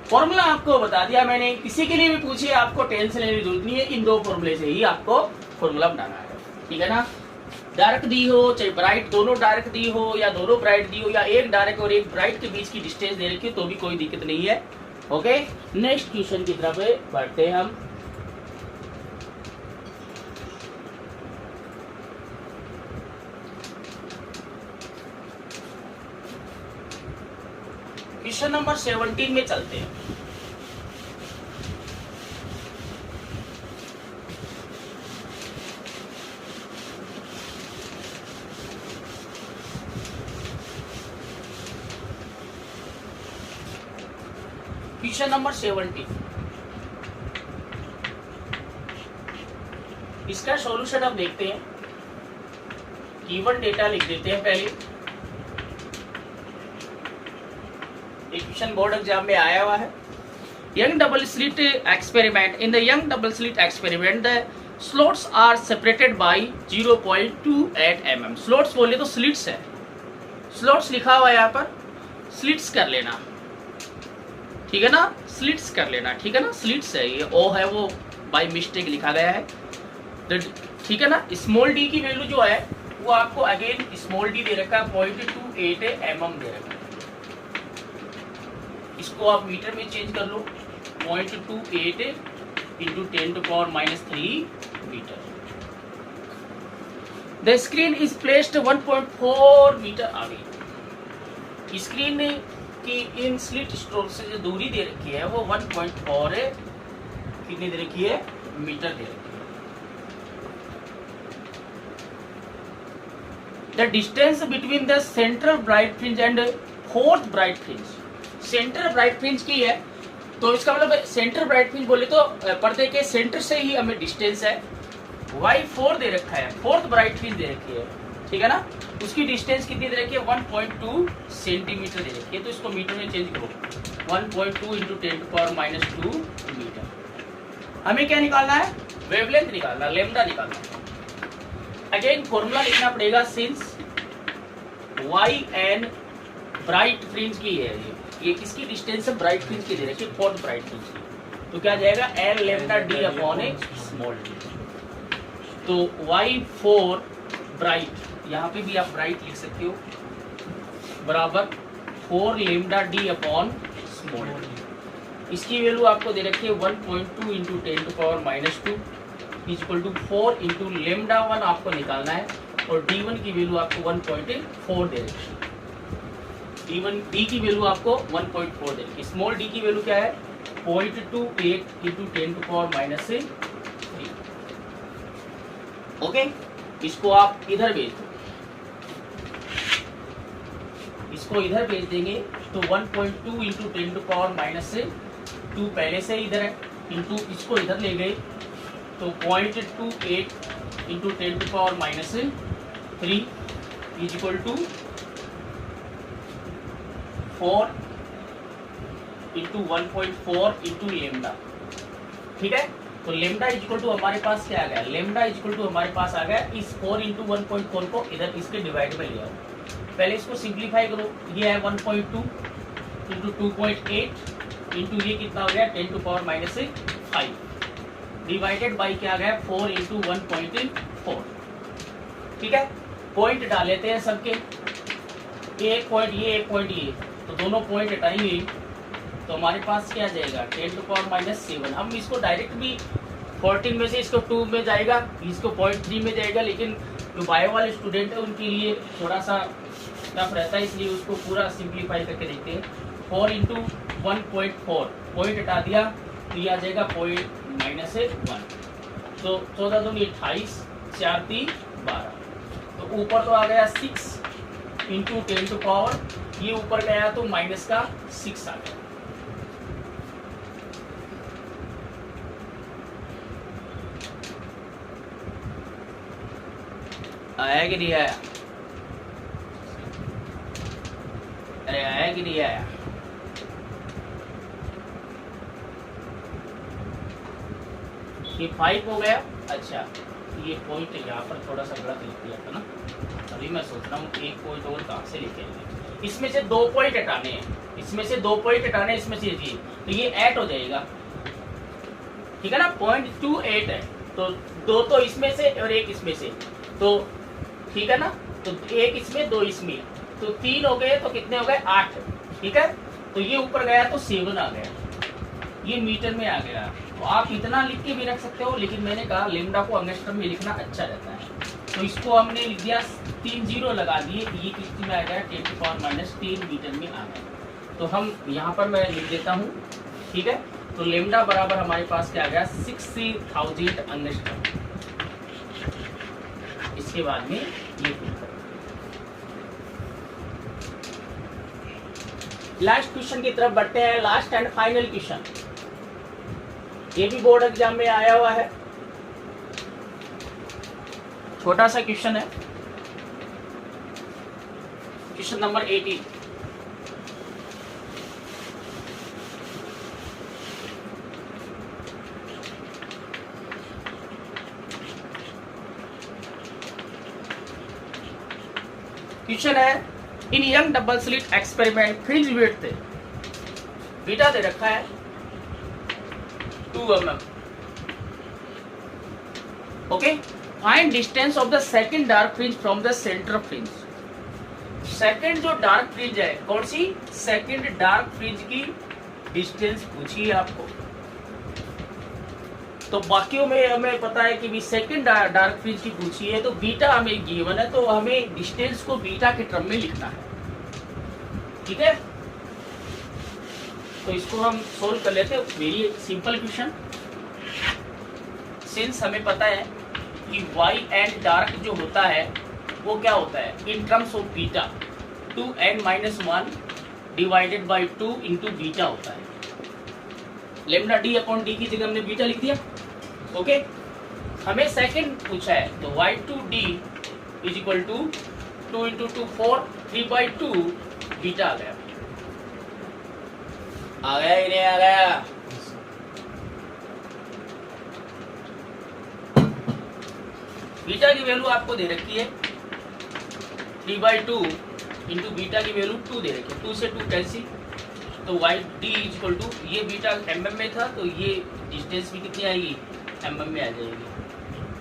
S1: फॉर्मूला आपको बता दिया मैंने, किसी के लिए भी पूछिए आपको टेंशन लेने की जरूरत नहीं है, इन दो फॉर्मूले से ही आपको फॉर्मूला बनाना है, ठीक है ना। डार्क दी हो चाहे ब्राइट, दोनों डार्क दी हो या दोनों ब्राइट दी हो या एक डार्क और एक ब्राइट के बीच की डिस्टेंस दे रखी हो तो भी कोई दिक्कत नहीं है। ओके, नेक्स्ट क्वेश्चन की तरफ बढ़ते हैं हम। क्वेश्चन नंबर 17 में चलते हैं। क्वेश्चन नंबर 17, इसका सॉल्यूशन अब देखते हैं। गिवन डेटा लिख देते हैं पहले, क्वेश्चन बोर्ड एग्जाम में आया हुआ है। Young double slit experiment, in the Young double slit experiment the slots are separated by 0.28 mm। Slots बोले तो स्लिट्स है, स्लॉट्स लिखा हुआ है यहाँ पर, स्लिट्स कर लेना, ठीक है ना, स्लिट्स कर लेना, ठीक है ना, स्लिट्स है, ये ओ है वो बाय मिस्टेक लिखा गया है, ठीक है ना। स्मॉल डी की वैल्यू जो है वो आपको अगेन स्मॉल डी दे रखा है 0.28 mm दे रखा है, इसको आप मीटर में चेंज कर लो, 0.28 into 10 to power minus 3 metre. The screen is placed 1.4 metre आगे। स्क्रीन की इन स्लिट स्ट्रोक से जो दूरी दे रखी है वो 1.4 है, कितनी दे रखी है, मीटर दे रखी है। The distance between the central bright fringe and fourth bright fringe, centre bright fringe की है तो इसका मतलब सेंटर ब्राइट फ्रिंज बोले तो पर्दे के सेंटर से ही हमें डिस्टेंस है, y4 दे रखा है, फोर्थ ब्राइट फ्रिंज दे रखी है, ठीक है ना, उसकी डिस्टेंस कितनी दे रखी है 1.2 सेंटीमीटर दे रखी है, तो इसको मीटर में चेंज करो, 1.2 into 10 to power minus 2 metre. हमें क्या निकालना है, वेवलेंथ निकालना, लेमडा निकालना है। अगेन फॉर्मूला लिखना पड़ेगा, since y N bright fringe की है, ये किसकी डिस्टेंस है, ब्राइट फ्रिंज की दे रखी है, फोर्थ ब्राइट फ्रिंज की, तो क्या जाएगा L lambda D upon a small d. तो y4 ब्राइट, यहाँ पे भी आप ब्राइट लिख सकते हो, बराबर 4 lambda D upon small d. इसकी वैल्यू आपको दे रखी है 1.2 into 10 to power minus 2 equal to 4 into lambda 1 आपको निकालना है, और d1 की वैल्यू आपको 1.4 दे रखी है, d1 d की वैल्यू आपको 1.4 दे रखी है। स्मॉल d की वैल्यू क्या है 0.28 इंटू 10⁻³ ओके। इसको आप इधर भेज दो, इसको इधर भेज देंगे तो 1.2 इंटू 10⁻² पहले से इधर है, इंटू इसको इधर ले गए तो 0.28 into 10⁻³ is equal to 4 into 1.4 into lambda. ठीक है, तो लेमडा इज इक्वल टू हमारे पास क्या आ गया, लेमडा इज इक्वल टू हमारे पास आ गया इस 4 इंटू 1.4 को इधर इसके डिवाइड में ले आओ। पहले इसको सिंप्लीफाई करो, ये है 1.2 इंटू 2.8 इंटू ये कितना हो गया 10⁻⁵ डिवाइडेड बाई क्या आ गया 4 इंटू 1.4। ठीक है, पॉइंट डाल लेते हैं सबके, एक पॉइंट ये एक पॉइंट ये, तो दोनों पॉइंट हटाएंगे तो हमारे पास क्या जाएगा 10⁻⁷। हम इसको डायरेक्ट भी 14 में से इसको 2 में जाएगा, इसको 0.3 में जाएगा, लेकिन जो बायो वाले स्टूडेंट है उनके लिए थोड़ा सा टफ रहता है, इसलिए उसको पूरा सिंप्लीफाई करके देखते हैं। 4 इंटू 1.4 पॉइंट हटा दिया तो ये आ जाएगा -1, तो 14 दूनी 28, 4 3 12, तो ऊपर तो आ गया 6 इंटू 10⁻, ये ऊपर गया तो -6 आ गया। आया कि नहीं आया, अरे आया कि नहीं आया, ये 5 हो गया। अच्छा, ये पॉइंट यहाँ पर थोड़ा सा गलत लिख दिया था ना, अभी मैं सोच रहा हूँ एक पॉइंट और कहाँ से लिखेंगे, इसमें से 2 पॉइंट हटाने हैं, इसमें से 2 पॉइंट हटाने, इसमें से ये तो ये 8 हो जाएगा। ठीक है ना, 0.28 है, तो 2 तो इसमें से और 1 इसमें से, तो ठीक है ना, तो 1 इसमें 2 इसमें, तो 3 हो गए, तो कितने हो गए 8। ठीक है, तो ये ऊपर गया तो 7 आ गया, ये मीटर में आ गया। तो आप इतना लिख के भी रख सकते हो, लेकिन मैंने कहा लेमडा को अंगस्ट्रम में लिखना अच्छा रहता है, तो इसको हमने लिख दिया 3 0 लगा दिए, ये कितने में आ गया 10⁻³ मीटर में आ गया। तो हम यहाँ पर मैं लिख देता हूँ। ठीक है, तो लेमडा बराबर हमारे पास क्या आ गया 60,000 अंगस्ट्रम। इसके बाद में ये लास्ट क्वेश्चन की तरफ बढ़ते हैं, लास्ट एंड फाइनल क्वेश्चन, ये भी बोर्ड एग्जाम में आया हुआ है, छोटा सा क्वेश्चन है, क्वेश्चन नंबर 18। क्वेश्चन है, in Young double slit experiment fringe width beta दे रखा है 2 mm। Okay, find distance of the second dark fringe from the centre fringe. Second जो डार्क फ्रिंज है, कौन सी सेकंड डार्क फ्रिंज की डिस्टेंस पूछी है आपको। तो बाकियों में हमें पता है कि भी सेकंड डार्क फ्रिंज की पूछी है, तो बीटा हमें गिवन है, तो हमें डिस्टेंस को बीटा के टर्म में लिखना है। ठीक है, तो इसको हम सोल्व कर लेते हैं, वेरी सिंपल क्वेश्चन। सिंस हमें पता है कि वाई एंड डार्क जो होता है वो क्या होता है इन terms of beta 2n-1 divided by 2 into beta होता है। लेमडा डी अपॉन डी की जगह हमने बीटा लिख दिया। ओके, हमें सेकंड पूछा है, तो y2d is equal to 2 into 2 4 3/2 beta आ गया। आ गया ही नहीं आ गया? बीटा की वैल्यू आपको दे रखी है 3/2 इंटू बीटा की वैल्यू 2 दे रखी है, 2 से 2 कैंसिल, तो Y D is equal to, ये बीटा mm में था तो ये डिस्टेंस भी कितनी आएगी mm में आ जाएगी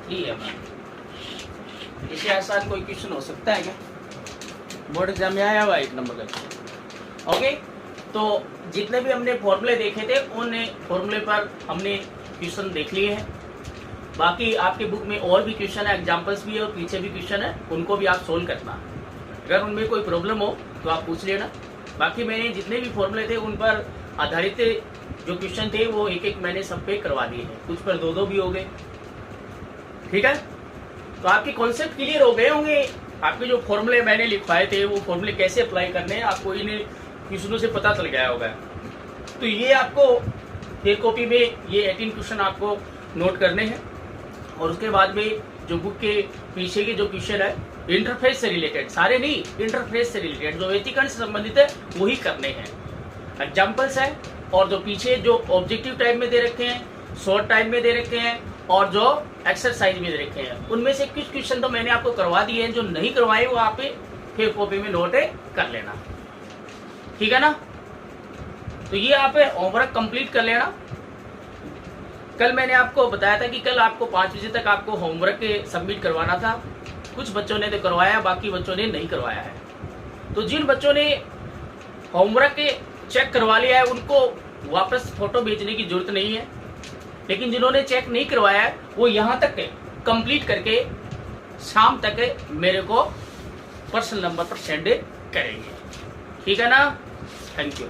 S1: 3 mm। इससे आसान कोई क्वेश्चन हो सकता है क्या? बोर्ड एग्जाम में आया हुआ 1 नंबर का। ओके, तो जितने भी हमने फॉर्मूले देखे थे उन फॉर्मूले पर हमने क्वेश्चन देख लिए हैं। बाकी आपके बुक में और भी क्वेश्चन है, एग्जाम्पल्स भी है और पीछे भी क्वेश्चन है, उनको भी आप सोल्व करना। अगर उनमें कोई प्रॉब्लम हो तो आप पूछ लेना। बाकी मैंने जितने भी फॉर्मूले थे उन पर आधारित जो क्वेश्चन थे वो एक एक मैंने सब पे करवा दिए हैं, कुछ पर दो दो भी हो गए। ठीक है, तो आपके कॉन्सेप्ट क्लियर हो गए होंगे। आपके जो फॉर्मूले मैंने लिखवाए थे वो फॉर्मूले कैसे अप्लाई करने हैं आपको इन्हें क्वेश्चनों से पता चल गया होगा। तो ये आपको एक कॉपी में ये 18 क्वेश्चन आपको नोट करने हैं, और उसके बाद में जो बुक के पीछे के जो क्वेश्चन है इंटरफेस से रिलेटेड, सारे नहीं, इंटरफेस से रिलेटेड जो व्यतिकरण से संबंधित है वही करने हैं। एग्जाम्पल्स है, और जो पीछे जो ऑब्जेक्टिव टाइप में दे रखे हैं, शॉर्ट टाइप में दे रखे हैं, और जो एक्सरसाइज में दे रखे हैं, उनमें से कुछ क्वेश्चन तो मैंने आपको करवा दिए हैं, जो नहीं करवाए वो आप फिर कॉपी में नोट कर लेना। ठीक है ना, तो ये आप होमवर्क कंप्लीट कर लेना। कल मैंने आपको बताया था कि कल आपको 5 बजे तक आपको होमवर्क सबमिट करवाना था। कुछ बच्चों ने तो करवाया, बाकी बच्चों ने नहीं करवाया है। तो जिन बच्चों ने होमवर्क चेक करवा लिया है उनको वापस फोटो भेजने की जरूरत नहीं है, लेकिन जिन्होंने चेक नहीं करवाया है वो यहाँ तक कंप्लीट करके शाम तक मेरे को पर्सनल नंबर पर सेंड करेंगे। ठीक है ना, थैंक यू।